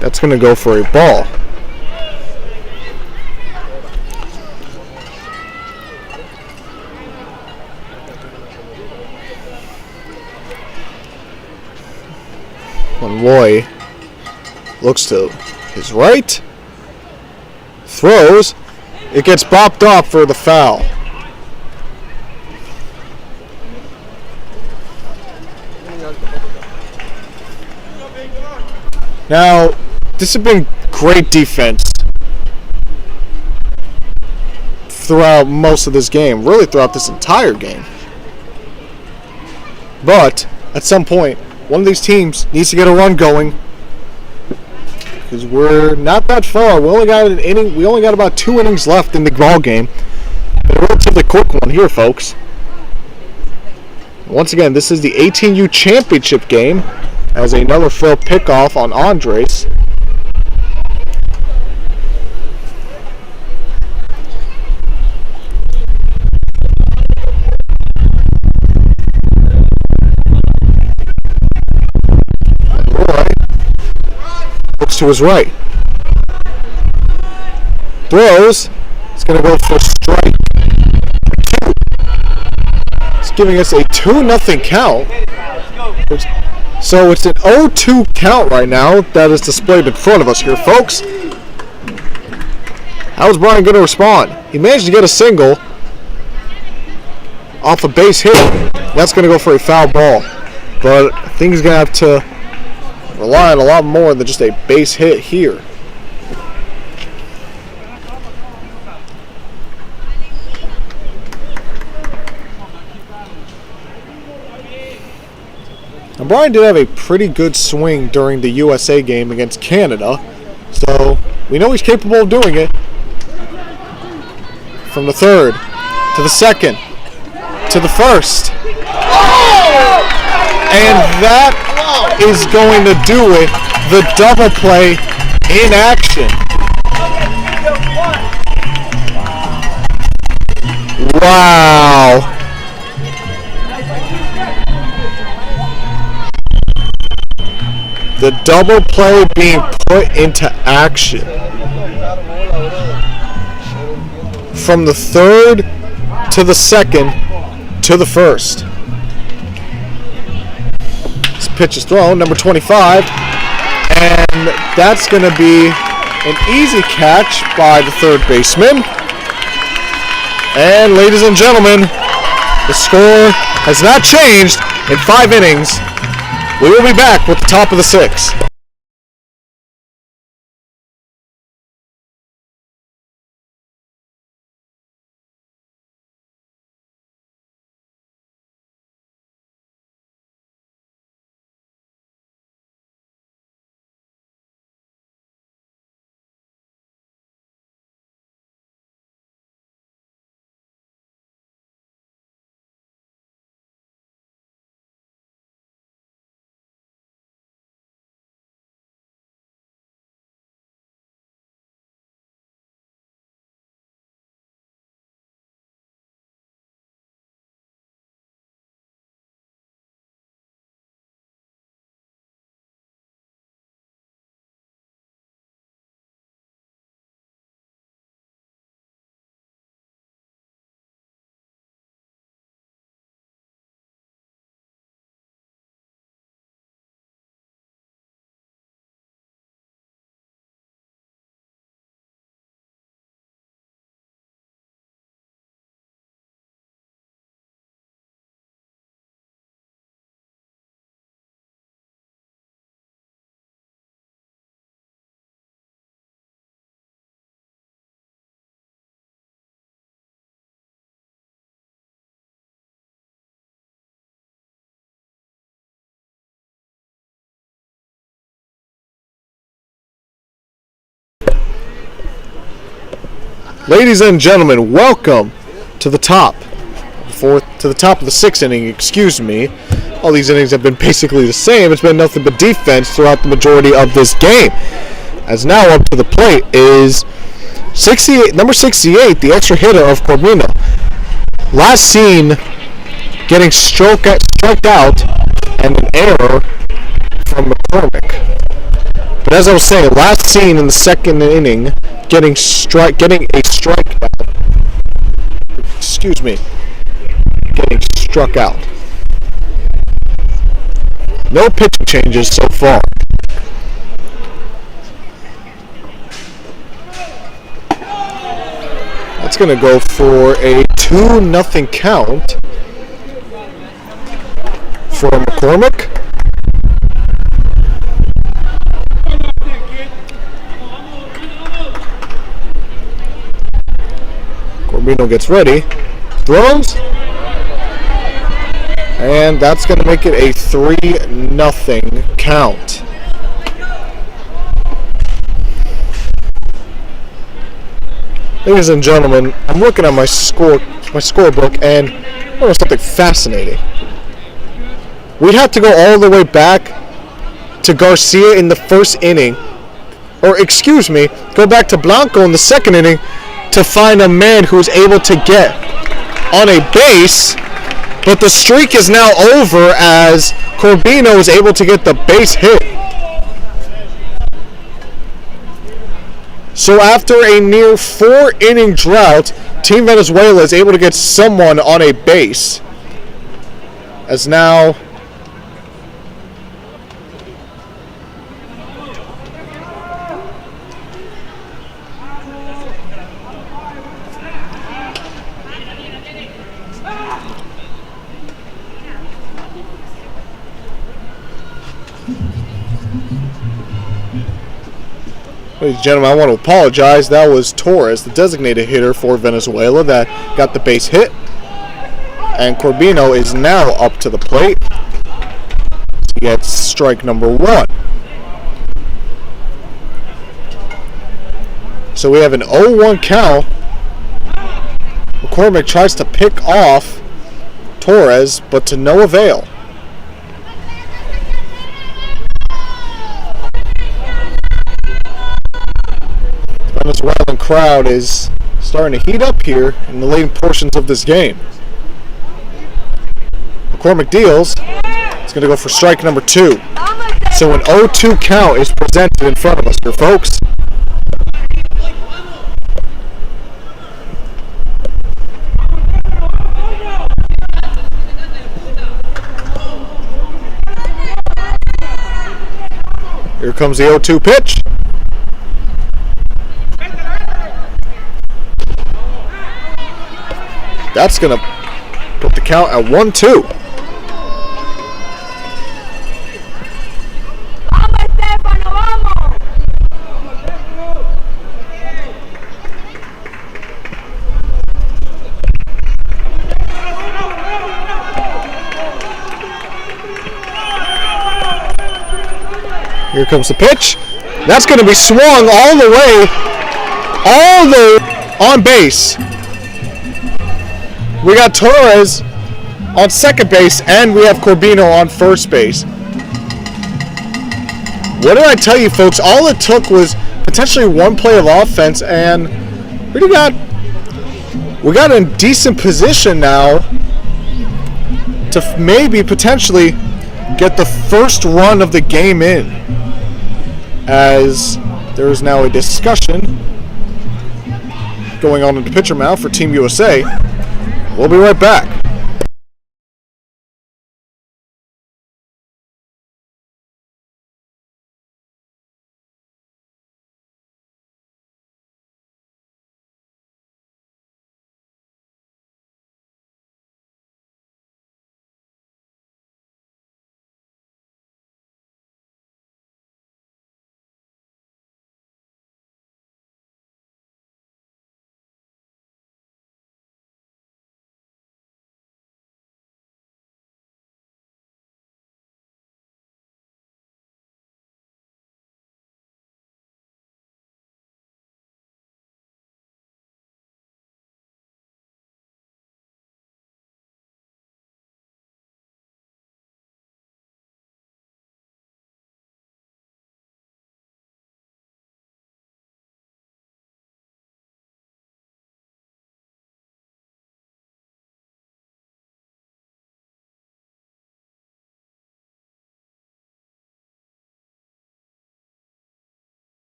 That's going to go for a ball. when Roy looks to his right, throws, it gets bopped off for the foul. Now, this has been great defense throughout most of this game, really throughout this entire game. But at some point, one of these teams needs to get a run going, because we're not that far. We only got an inning. We only got about 2 innings left in the ball game. A relatively quick one here, folks. Once again, this is the 18U championship game, as another failed pickoff on Andres. Looks to his right. Throws. It's going to go for strike 2. It's giving us a 2-0 count. So it's an 0-2 count right now that is displayed in front of us here, folks. How is Brian going to respond? He managed to get a single off a base hit. That's going to go for a foul ball. But I think he's going to have to rely on a lot more than just a base hit here. Now, Brian did have a pretty good swing during the USA game against Canada, so we know he's capable of doing it. From the third, to the second, to the first. And that is going to do it. The double play in action. Wow. The double play being put into action. From the third to the second to the first. This pitch is thrown, number 25, and that's going to be an easy catch by the third baseman. And ladies and gentlemen, the score has not changed in 5 innings. We will be back with the top of the 6. Ladies and gentlemen, welcome to the top of the 6th inning, excuse me. All these innings have been basically the same. It's been nothing but defense throughout the majority of this game. As now up to the plate is number 68, the extra hitter of Cormino. Last seen getting struck out and an error from McCormick. But as I was saying, last seen in the 2nd inning, getting a strikeout. Excuse me. Getting struck out. No pitch changes so far. That's going to go for a 2-0 count for McCormick. Corbino gets ready, throws, and that's going to make it a 3-0 count. Ladies and gentlemen, I'm looking at my scorebook, and I noticed something fascinating. We'd have to go all the way back to Garcia in the first inning, or excuse me, go back to Blanco in the second inning to find a man who's able to get on a base, but the streak is now over as Corbino is able to get the base hit. So after a near 4-inning drought, Team Venezuela is able to get someone on a base. As now ladies and gentlemen, I want to apologize. That was Torres, the designated hitter for Venezuela, that got the base hit. And Corbino is now up to the plate. He gets strike number 1. So we have an 0-1 count. McCormick tries to pick off Torres, but to no avail. Venezuelan crowd is starting to heat up here in the late portions of this game. McCormick deals. It's going to go for strike number 2. So an 0-2 count is presented in front of us here, folks. Here comes the 0-2 pitch. That's going to put the count at 1-2. Here comes the pitch. That's going to be swung all the way on base. We got Torres on second base, and we have Corbino on first base. What did I tell you, folks? All it took was potentially one play of offense, and we got in decent position now to maybe potentially get the first run of the game in, as there is now a discussion going on in the pitcher mound for Team USA. We'll be right back.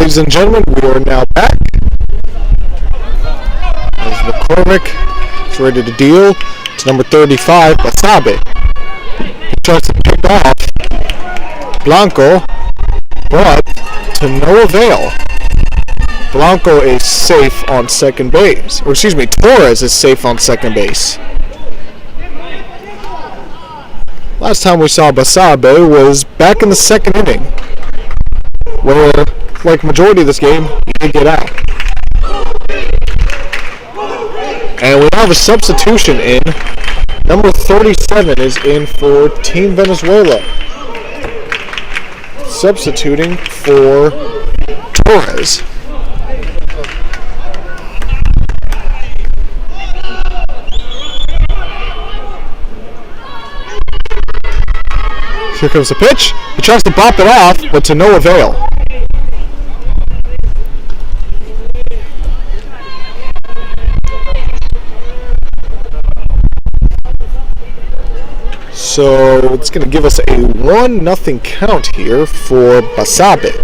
ladies and gentlemen, we are now back. As McCormick is ready to deal to number 35, Basabe. He tries to pick off Blanco, but to no avail. Blanco is safe on second base. Or excuse me, Torres is safe on second base. Last time we saw Basabe was back in the second inning, where, like majority of this game, he did get out. And we have a substitution in. Number 37 is in for Team Venezuela. Substituting for Torres. Here comes the pitch. He tries to bop it off, but to no avail. So it's going to give us a 1-0 count here for Basabe.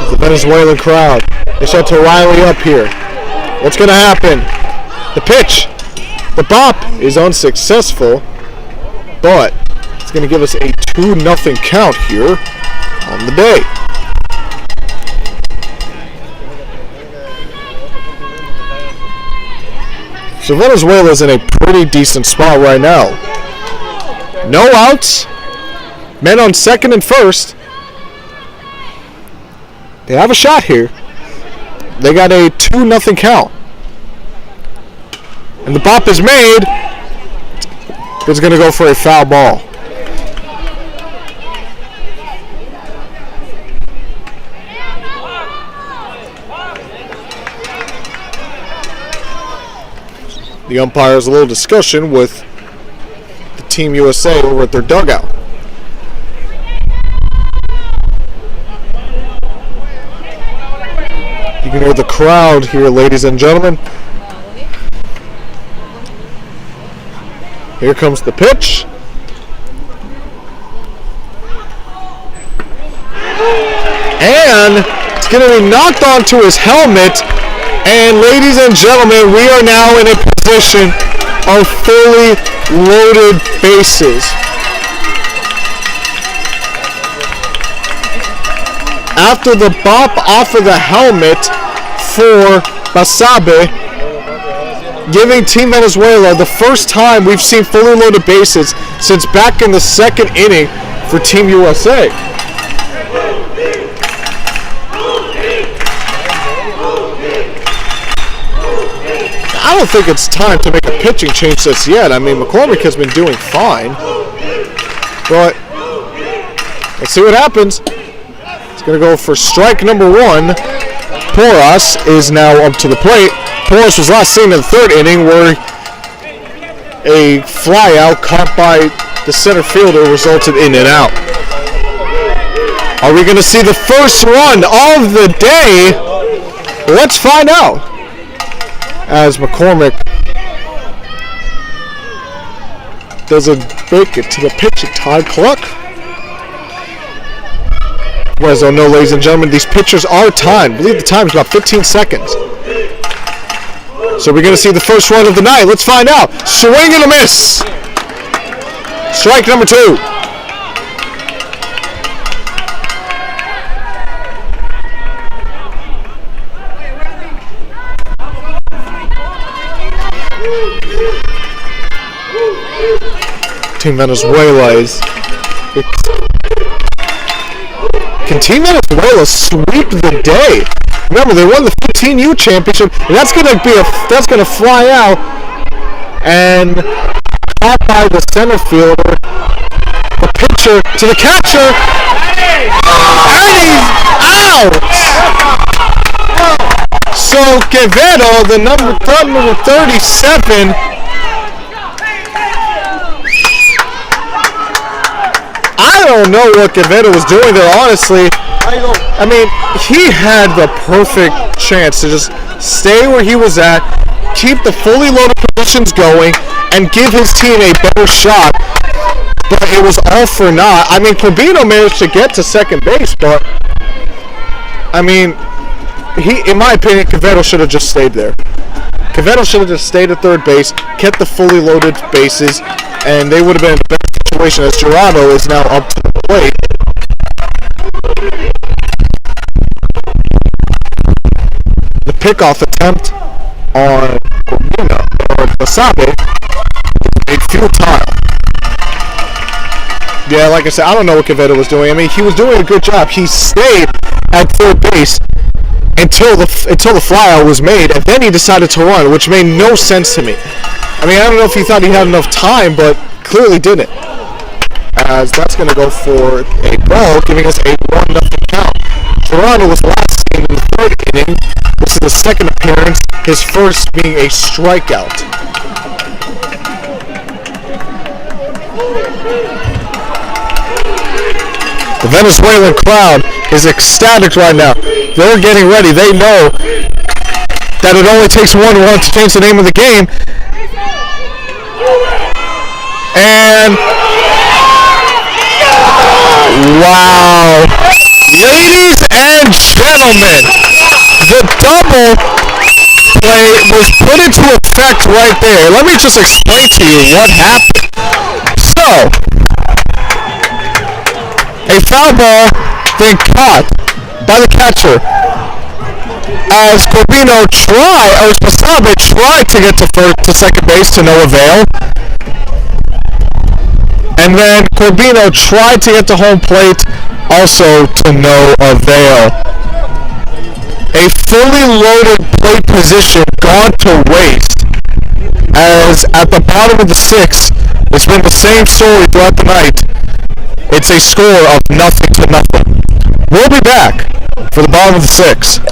The Venezuelan crowd. They start to rile up here. What's going to happen? The pitch. The bop is unsuccessful, but it's going to give us a 2-0 count here on the day. So Venezuela's in a pretty decent spot right now. No outs. Men on second and first. They have a shot here. They got a 2-0 count. And the bop is made. It's going to go for a foul ball. The umpire has a little discussion with the Team USA over at their dugout. You can hear the crowd here, ladies and gentlemen. Here comes the pitch. And it's going to be knocked onto his helmet. And ladies and gentlemen, we are now in a position of fully loaded bases. After the bop off of the helmet for Basabe, giving Team Venezuela the first time we've seen fully loaded bases since back in the second inning for Team USA. I don't think it's time to make a pitching change just yet. I mean, McCormick has been doing fine, but let's see what happens. It's going to go for strike number 1. Porras is now up to the plate. Porras was last seen in the third inning where a fly out caught by the center fielder resulted in an out. Are we going to see the first run of the day? Let's find out. As McCormick doesn't make it to the pitching time clock. You guys don't know, ladies and gentlemen, these pitchers are timed. I believe the time is about 15 seconds. So we're going to see the first run of the night. Let's find out. Swing and a miss. Strike number 2. Team Venezuela is... Can Team Venezuela sweep the day? Remember, they won the 15U championship, and that's gonna fly out and caught by the center fielder. The pitcher to the catcher, and he's out. So Quevedo, the number 37. I don't know what Quevedo was doing there, honestly. I mean, he had the perfect chance to just stay where he was at, keep the fully loaded positions going, and give his team a better shot but it was all for naught. I mean, Corbino managed to get to second base, but I mean, in my opinion, Quevedo should have just stayed there. Quevedo should have just stayed at third base, kept the fully loaded bases, and they would have been in a better situation as Gerardo is now up to the plate. The pickoff attempt on Corbino, or Basabe, made futile. Yeah, like I said, I don't know what Quevedo was doing. I mean, he was doing a good job. He stayed at third base until the flyout was made, and then he decided to run, which made no sense to me. I mean, I don't know if he thought he had enough time, but clearly didn't. As that's going to go for a ball, giving us a 1-0 count. Toronto was last seen in the third inning. This is the second appearance, his first being a strikeout. The Venezuelan crowd is ecstatic right now. They're getting ready. They know that it only takes one run to change the name of the game. And wow. Ladies and gentlemen, the double play was put into effect right there. Let me just explain to you what happened. So, a foul ball being caught by the catcher as Corbino Basabe tried to get to second base to no avail. And then Corbino tried to get to home plate, also to no avail. A fully loaded plate position gone to waste, as at the bottom of the sixth, it's been the same story throughout the night. It's a score of 0-0. We'll be back for the bottom of the sixth.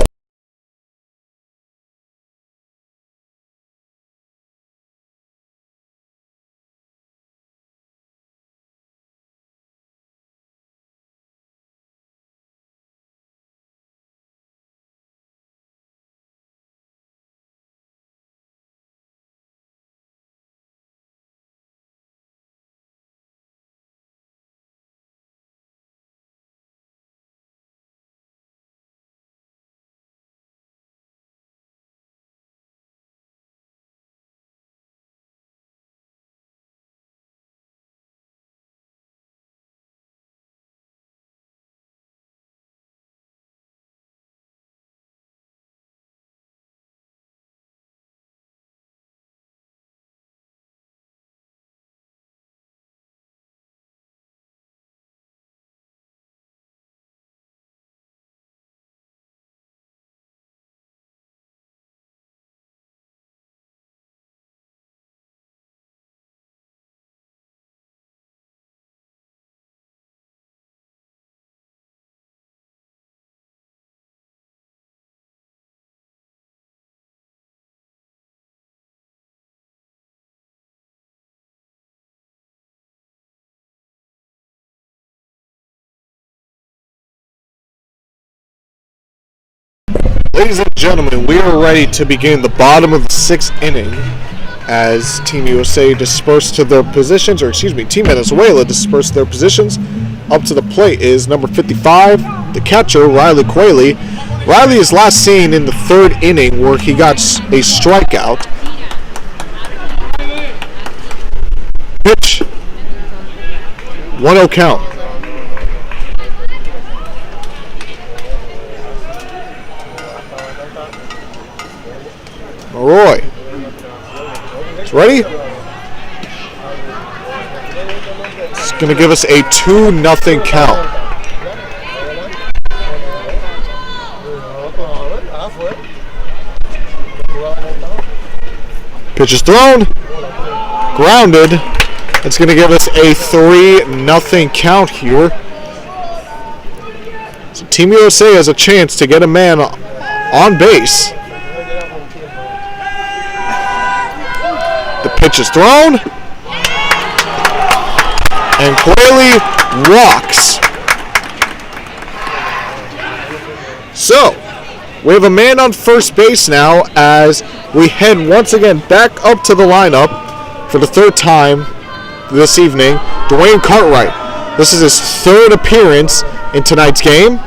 Ladies and gentlemen, we are ready to begin the bottom of the sixth inning as Team USA dispersed to their positions, Team Venezuela dispersed their positions. Up to the plate is number 55, the catcher, Riley Quayle. Riley is last seen in the third inning where he got a strikeout. Pitch, 1-0 count. Roy. It's ready. It's going to give us a 2-0 count. Pitch is thrown. Grounded. It's going to give us a 3-0 count here. So Team USA has a chance to get a man on base. The pitch is thrown, and Quayle walks. So, we have a man on first base now as we head once again back up to the lineup for the third time this evening, Dwayne Cartwright. This is his third appearance in tonight's game,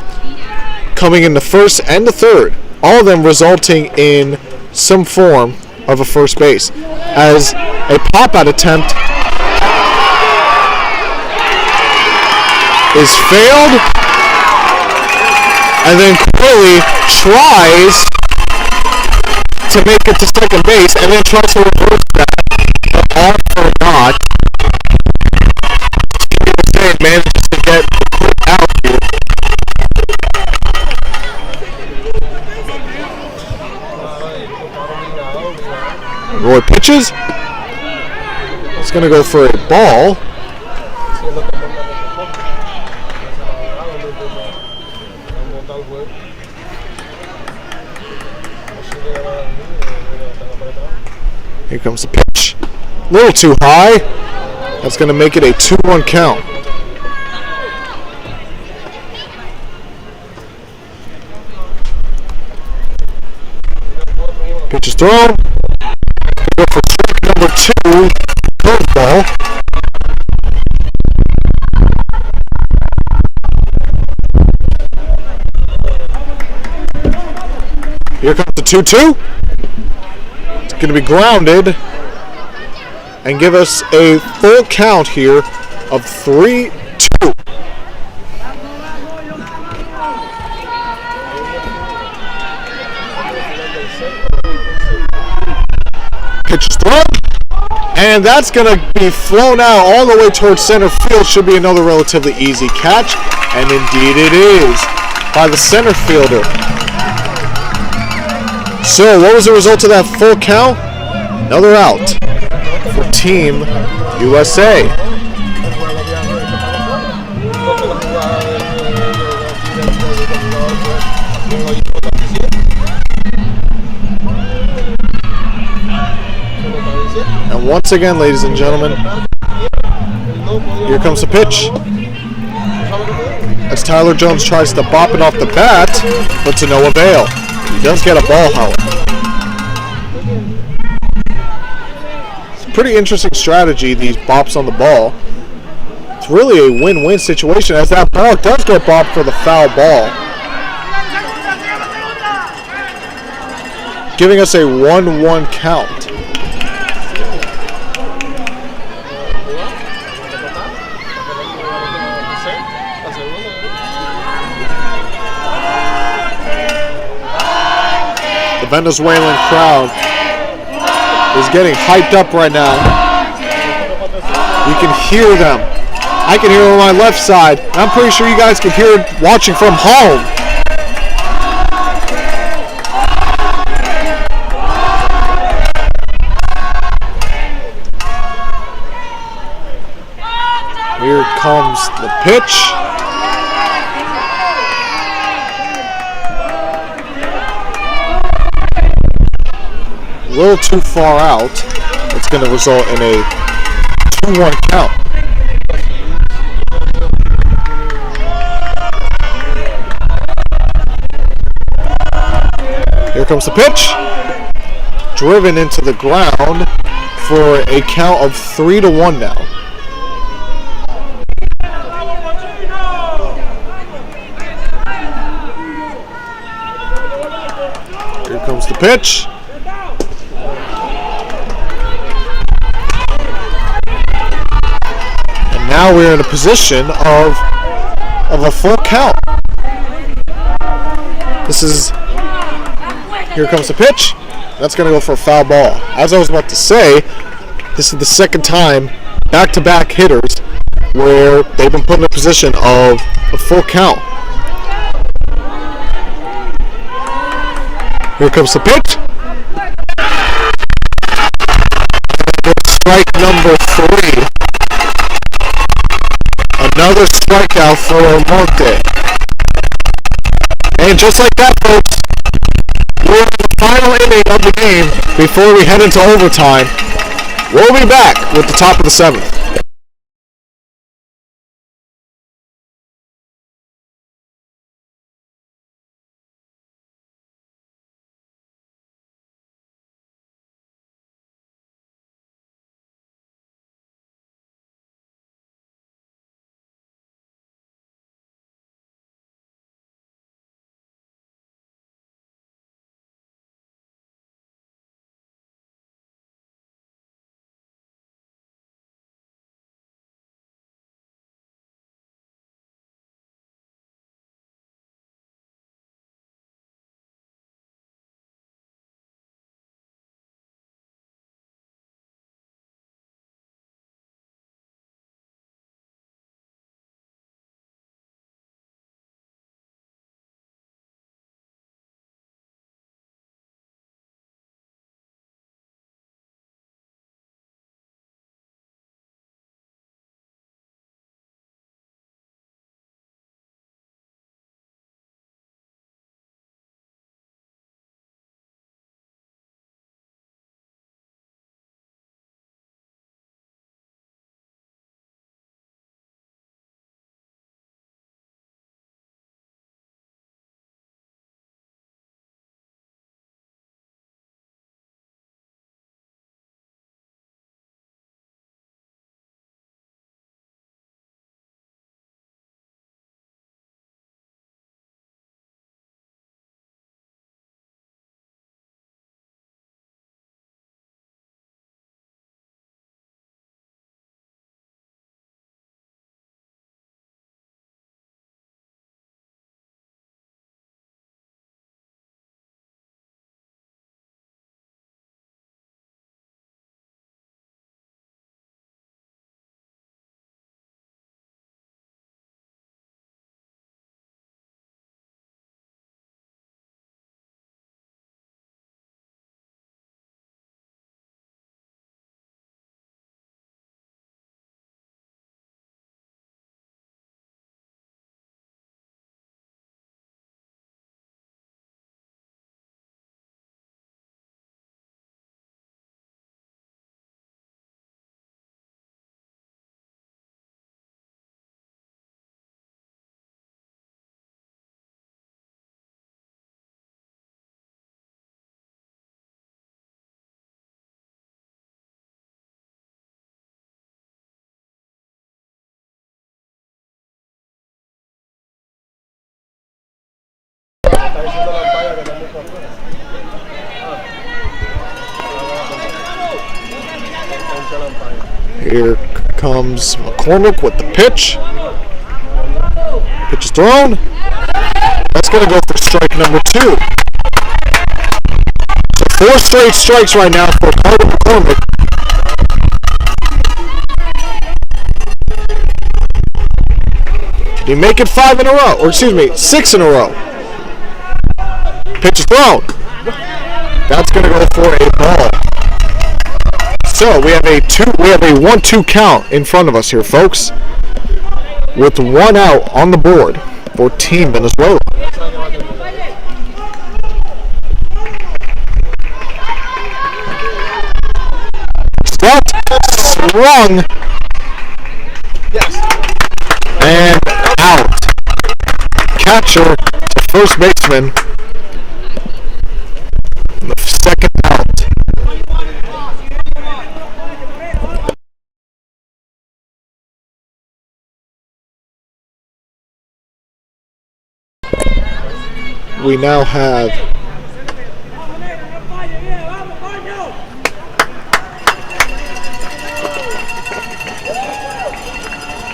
coming in the first and the third, all of them resulting in some form of a first base. As a pop-out attempt is failed, and then Quilly tries to make it to second base, and then tries to reverse that, but all for naught. USA manages to get out here. Roy pitches. It's going to go for a ball. Here comes the pitch. A little too high. That's going to make it a 2-1 count. Pitch is thrown. Go for strike number 2. Curveball. Here comes the 2-2. It's going to be grounded and give us a full count here of 3-2. Pitch is thrown, and that's going to be flown out all the way towards center field. Should be another relatively easy catch, and indeed it is, by the center fielder. So what was the result of that full count? Another out for Team USA. And once again, ladies and gentlemen, here comes the pitch. As Tyler Jones tries to bop it off the bat, but to no avail. He does get a ball, however. It's a pretty interesting strategy, these bops on the ball. It's really a win-win situation, as that ball does get bopped for the foul ball, giving us a 1-1 count. The Venezuelan crowd is getting hyped up right now. You can hear them. I can hear them on my left side. I'm pretty sure you guys can hear it watching from home. Here comes the pitch. A little too far out. It's going to result in a 2-1 count. Here comes the pitch. Driven into the ground for a count of 3-1 now. Here comes the pitch. Now we're in a position of a full count. Here comes the pitch. That's going to go for a foul ball. As I was about to say, this is the second time back-to-back hitters where they've been put in a position of a full count. Here comes the pitch. Strike number 3. Another strikeout for Monte. And just like that, folks, we're in the final inning of the game before we head into overtime. We'll be back with the top of the 7th. Here comes McCormick with the pitch. Pitch is thrown. That's going to go for strike number 2. So 4 straight strikes right now for Carter McCormick. Did he make it 5 in a row? Or excuse me, 6 in a row. Pitch is thrown. That's going to go for a ball. So we have a 1-2 count in front of us here, folks, with 1 out on the board for Team Venezuela. Swung and out. Catcher to first baseman. The second out. We now have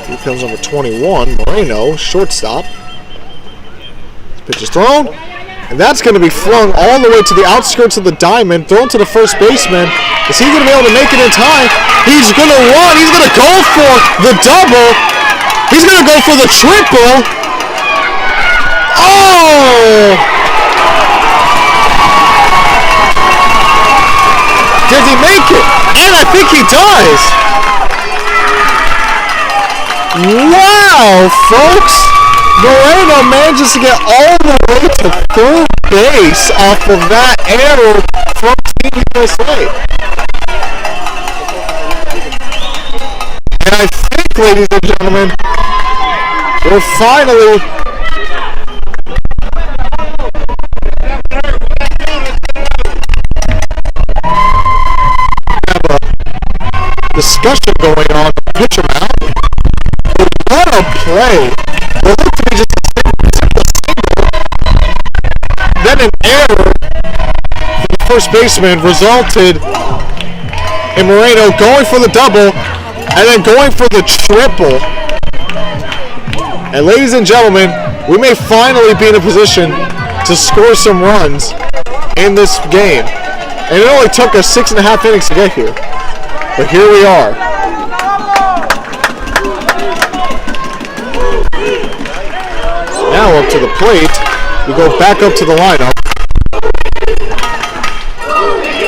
here comes number 21, Moreno, shortstop. Pitch is thrown, and that's going to be flung all the way to the outskirts of the diamond, thrown to the first baseman. Is he going to be able to make it in time? He's going to run. He's going to go for the double. He's going to go for the triple. Oh! Does he make it? And I think he does. Wow, folks. Moreno manages to get all the way to third base off of that error from Team USA. And I think, ladies and gentlemen, we're finally discussion going on the pitcher mound. What a play. Well, look to me just a single. Then an error for the first baseman resulted in Moreno going for the double and then going for the triple. And ladies and gentlemen, we may finally be in a position to score some runs in this game. And it only took us 6.5 innings to get here. But here we are. Now up to the plate. We go back up to the lineup.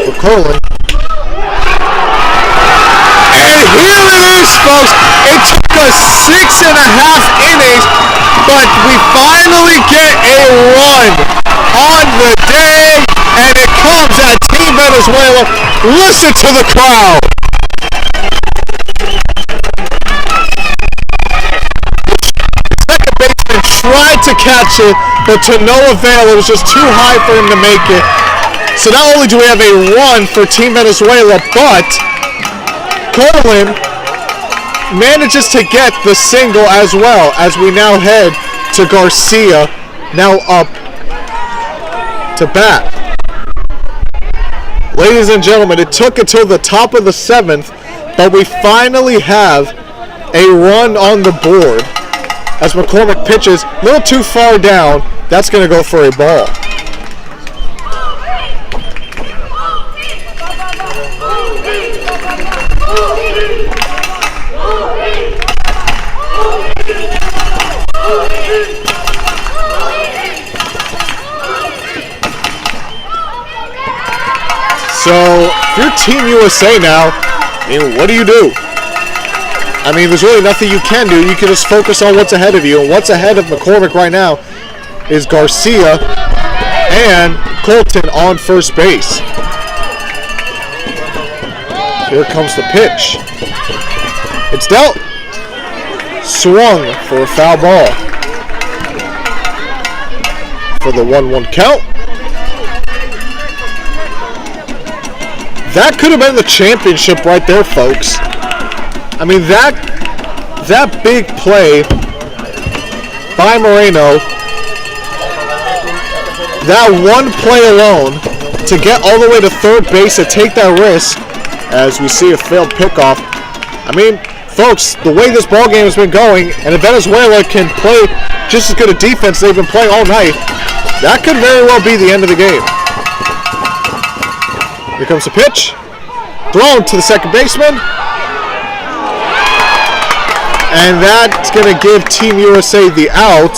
For Colin. And here it is, folks. It took us 6.5 innings, but we finally get a run on the day, and it comes at Team Venezuela. Listen to the crowd. Tried to catch it, but to no avail. It was just too high for him to make it. So not only do we have a run for Team Venezuela, but Colin manages to get the single as well, as we now head to Garcia, now up to bat. Ladies and gentlemen, it took until the top of the 7th, but we finally have a run on the board. As McCormick pitches, a little too far down, that's going to go for a ball. So, if you're Team USA now, I mean, what do you do? I mean, there's really nothing you can do. You can just focus on what's ahead of you. And what's ahead of McCormick right now is Garcia and Colton on first base. Here comes the pitch. It's dealt. Swung for a foul ball. For the 1-1 count. That could have been the championship right there, folks. I mean, that big play by Moreno that one play alone to get all the way to third base and take that risk as we see a failed pickoff. I mean, folks, the way this ball game has been going, and if Venezuela can play just as good a defense they've been playing all night, that could very well be the end of the game. Here comes the pitch. Thrown to the second baseman. And that's going to give Team USA the out.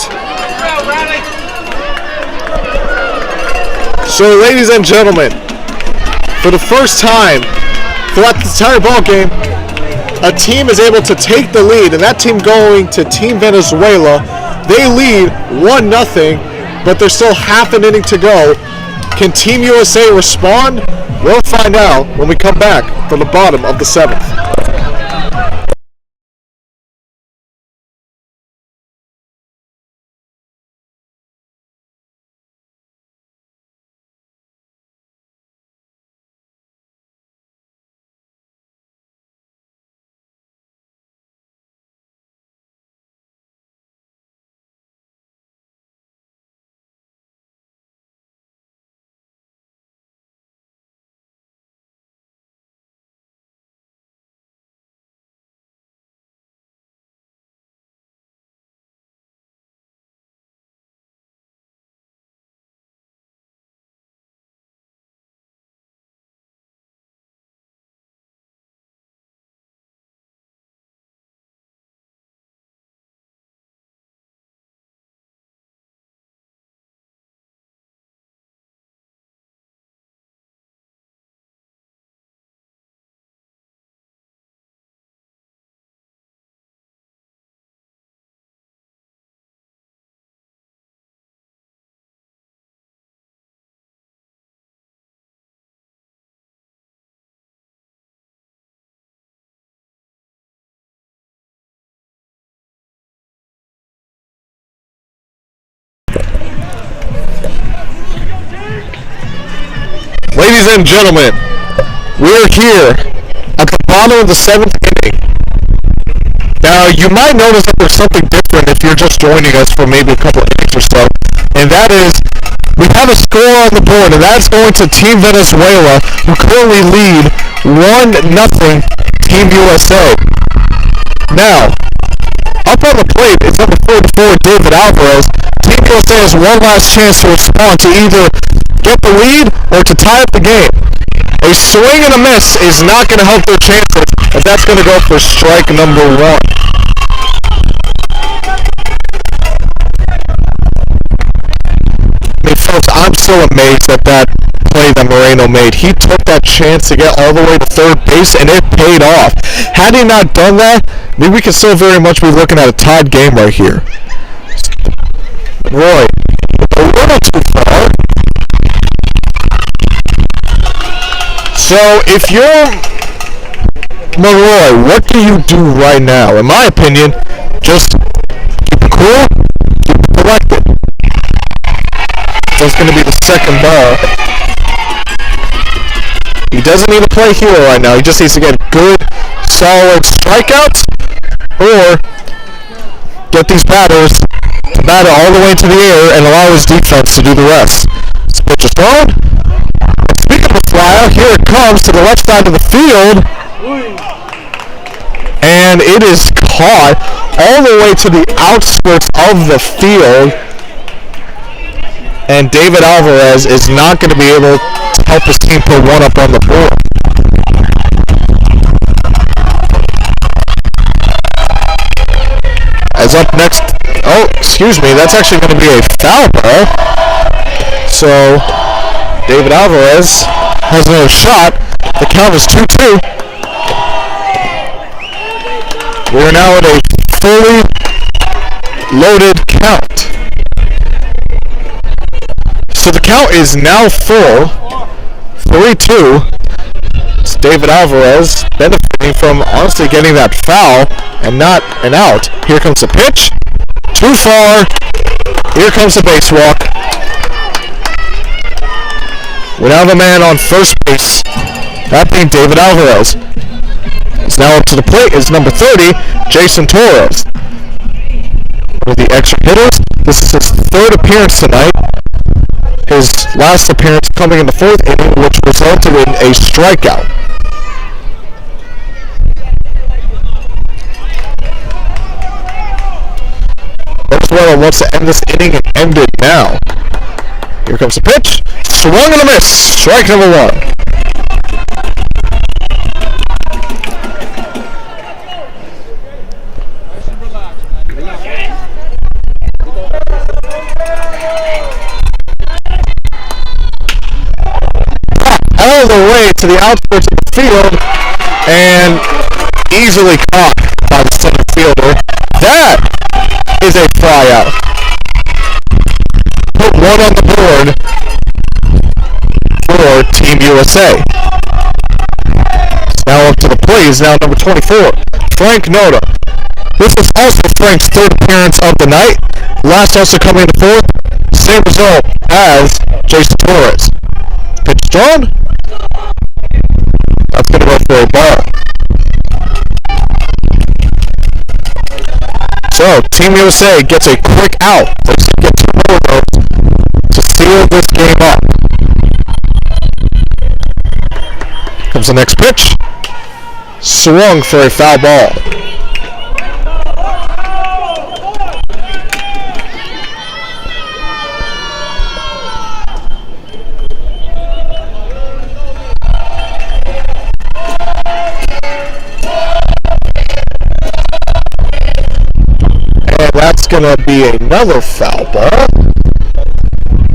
So, ladies and gentlemen, for the first time throughout the entire ball game, a team is able to take the lead, and that team going to Team Venezuela. They lead 1-0, but there's still half an inning to go. Can Team USA respond? We'll find out when we come back from the bottom of the 7th. Ladies and gentlemen, we're here at the bottom of the 7th inning. Now, you might notice that there's something different if you're just joining us for maybe a couple of innings or so, and that is we have a score on the board, and that's going to Team Venezuela, who currently lead 1-0 Team USA. Now, up on the plate is number 44, David Alvarez. Team USA has one last chance to respond to either get the lead or to tie up the game. A swing and a miss is not going to help their chances, as that's going to go for strike number 1. I mean, folks, I'm so amazed at that play that Moreno made. He took that chance to get all the way to third base, and it paid off. Had he not done that, maybe we could still very much be looking at a tied game right here. Roy, a little too far. So, if you're Monroy, what do you do right now? In my opinion, just keep it cool, keep it collected. That's going to be the second ball. He doesn't need to play hero right now. He just needs to get good, solid strikeouts, or get these batters to batter all the way to the air and allow his defense to do the rest. This pitch is thrown. Speaking of the flyer, here it comes to the left side of the field. And it is caught all the way to the outskirts of the field. And David Alvarez is not going to be able to help his team put one up on the board. As up next, oh, excuse me, that's actually going to be a foul ball. So, David Alvarez has another shot. The count is 2-2. We are now at a fully loaded count. So the count is now full, 3-2. It's David Alvarez benefiting from honestly getting that foul and not an out. Here comes the pitch. Too far. Here comes the base walk. We now have a man on first base, that being David Alvarez. He's now up to the plate is number 30, Jason Torres. One of the extra hitters. This is his third appearance tonight. his last appearance coming in the 4th inning, which resulted in a strikeout. Venezuela wants to end this inning and end it now. Here comes the pitch. Swung and a miss. Strike number 1. All the way to the outskirts of the field and easily caught by the center fielder. That is a flyout. Put 1 on the board for Team USA. It's now up to the plate. Is now number 24, Frank Noda. This is also Frank's 3rd appearance of the night. Last also coming in the 4th. Same result as Jason Torres. Pitch drawn. That's going to go for a ball. So, Team USA gets a quick out. They get 2 more of those to seal this game up. Comes the next pitch. Swung for a foul ball. That's going to be another foul ball.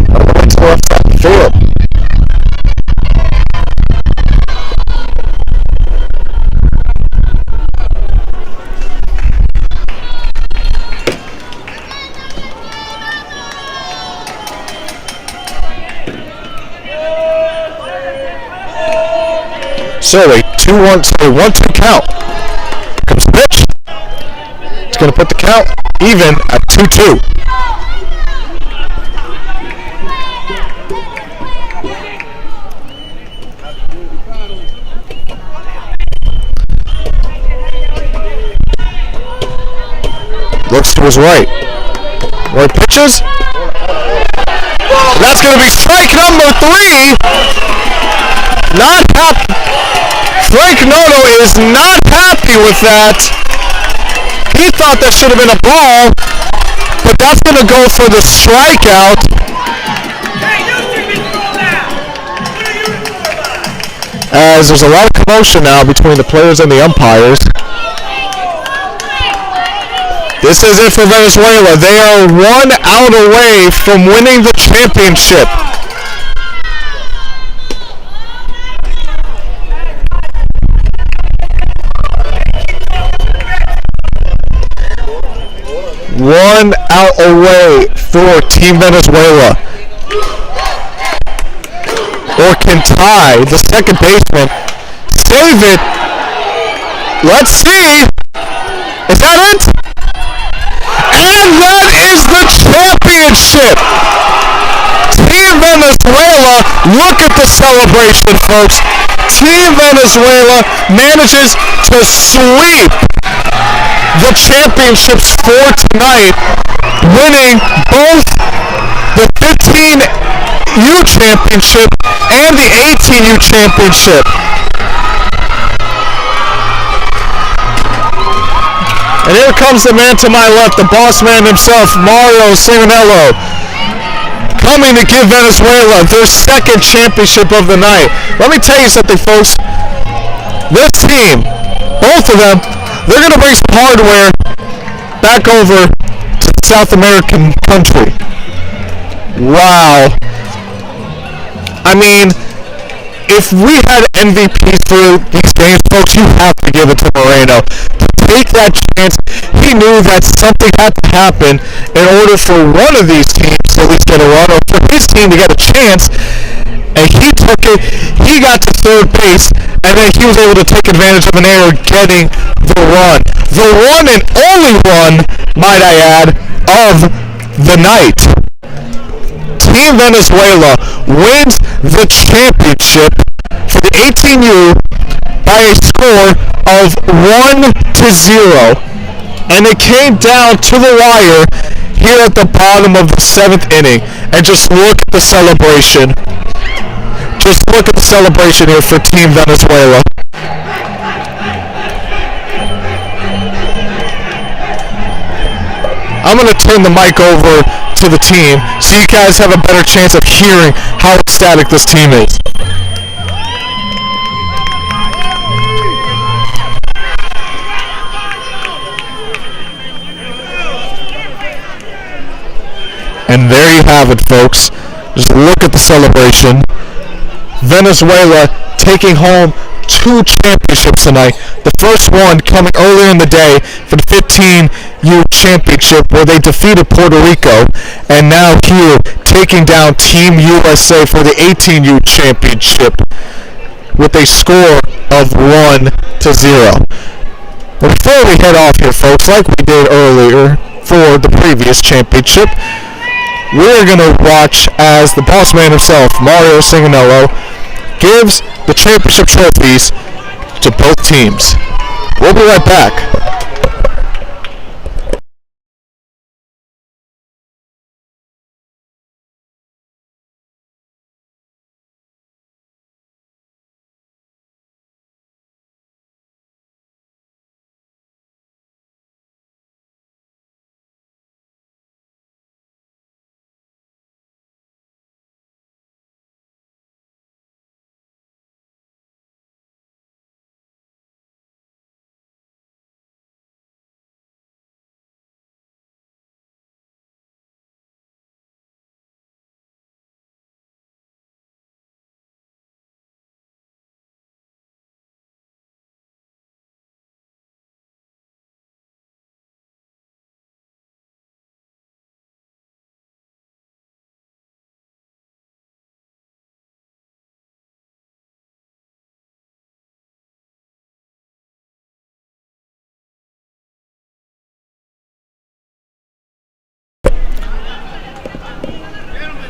All the way to the left side of the field. So a 1-2 count. Comes the pitch. It's going to put the count even at 2-2. Looks to his right. Right pitches. That's going to be strike number 3. Not happy. Frank Noto is not happy with that. He thought that should have been a ball, but that's going to go for the strikeout. As there's a lot of commotion now between the players and the umpires. This is it for Venezuela. They are 1 out away from winning the championship. One out away for Team Venezuela. Or can tie the second baseman. Save it. Let's see. Is that it? And that is the championship. Team Venezuela, look at the celebration, folks. Team Venezuela manages to sweep the championships for tonight, winning both the 15U championship and the 18U championship. And here comes the man to my left, the boss man himself, Mario Simonello, coming to give Venezuela their 2nd championship of the night. Let me tell you something, folks. This team, both of them, they're going to bring some hardware back over to the South American country. Wow. I mean, if we had MVPs for these games, folks, you have to give it to Moreno. To take that chance, he knew that something had to happen in order for one of these teams to at least get a run, or for his team to get a chance. And he took it, he got to 3rd base, and then he was able to take advantage of an error getting the run. The one and only run, might I add, of the night. Team Venezuela wins the championship for the 18U by a score of 1-0. And it came down to the wire here at the bottom of the 7th inning, and just look at the celebration. Just look at the celebration here for Team Venezuela. I'm going to turn the mic over to the team so you guys have a better chance of hearing how ecstatic this team is. And there you have it, folks. Just look at the celebration. Venezuela taking home 2 championships tonight. The first one coming earlier in the day for the 15U championship where they defeated Puerto Rico. And now here taking down Team USA for the 18U championship with a score of 1-0. But before we head off here, folks, like we did earlier for the previous championship, we're going to watch as the boss man himself, Mario Cignello, gives the championship trophies to both teams. We'll be right back.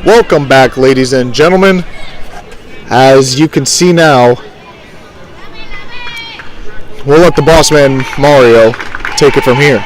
Welcome back, ladies and gentlemen. As you can see now, we'll let the boss man, Mario, take it from here.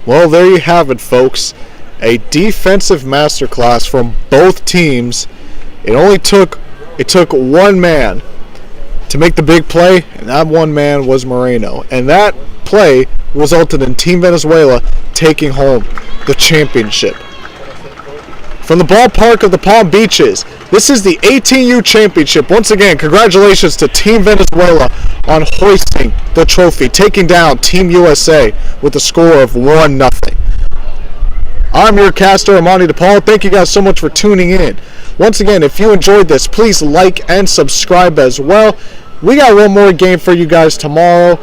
Well, there you have it, folks. A defensive masterclass from both teams. It took one man to make the big play, and that one man was Moreno. And that play resulted in Team Venezuela taking home the championship. From the ballpark of the Palm Beaches, this is the 18U championship. Once again, congratulations to Team Venezuela on hoisting the trophy, taking down Team USA with a score of 1-0. I'm your caster, Amani DePaul. Thank you guys so much for tuning in. Once again, if you enjoyed this, please like and subscribe as well. We got one more game for you guys tomorrow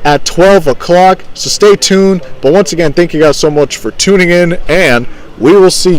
at 12 o'clock, so stay tuned. But once again, thank you guys so much for tuning in, and we will see you.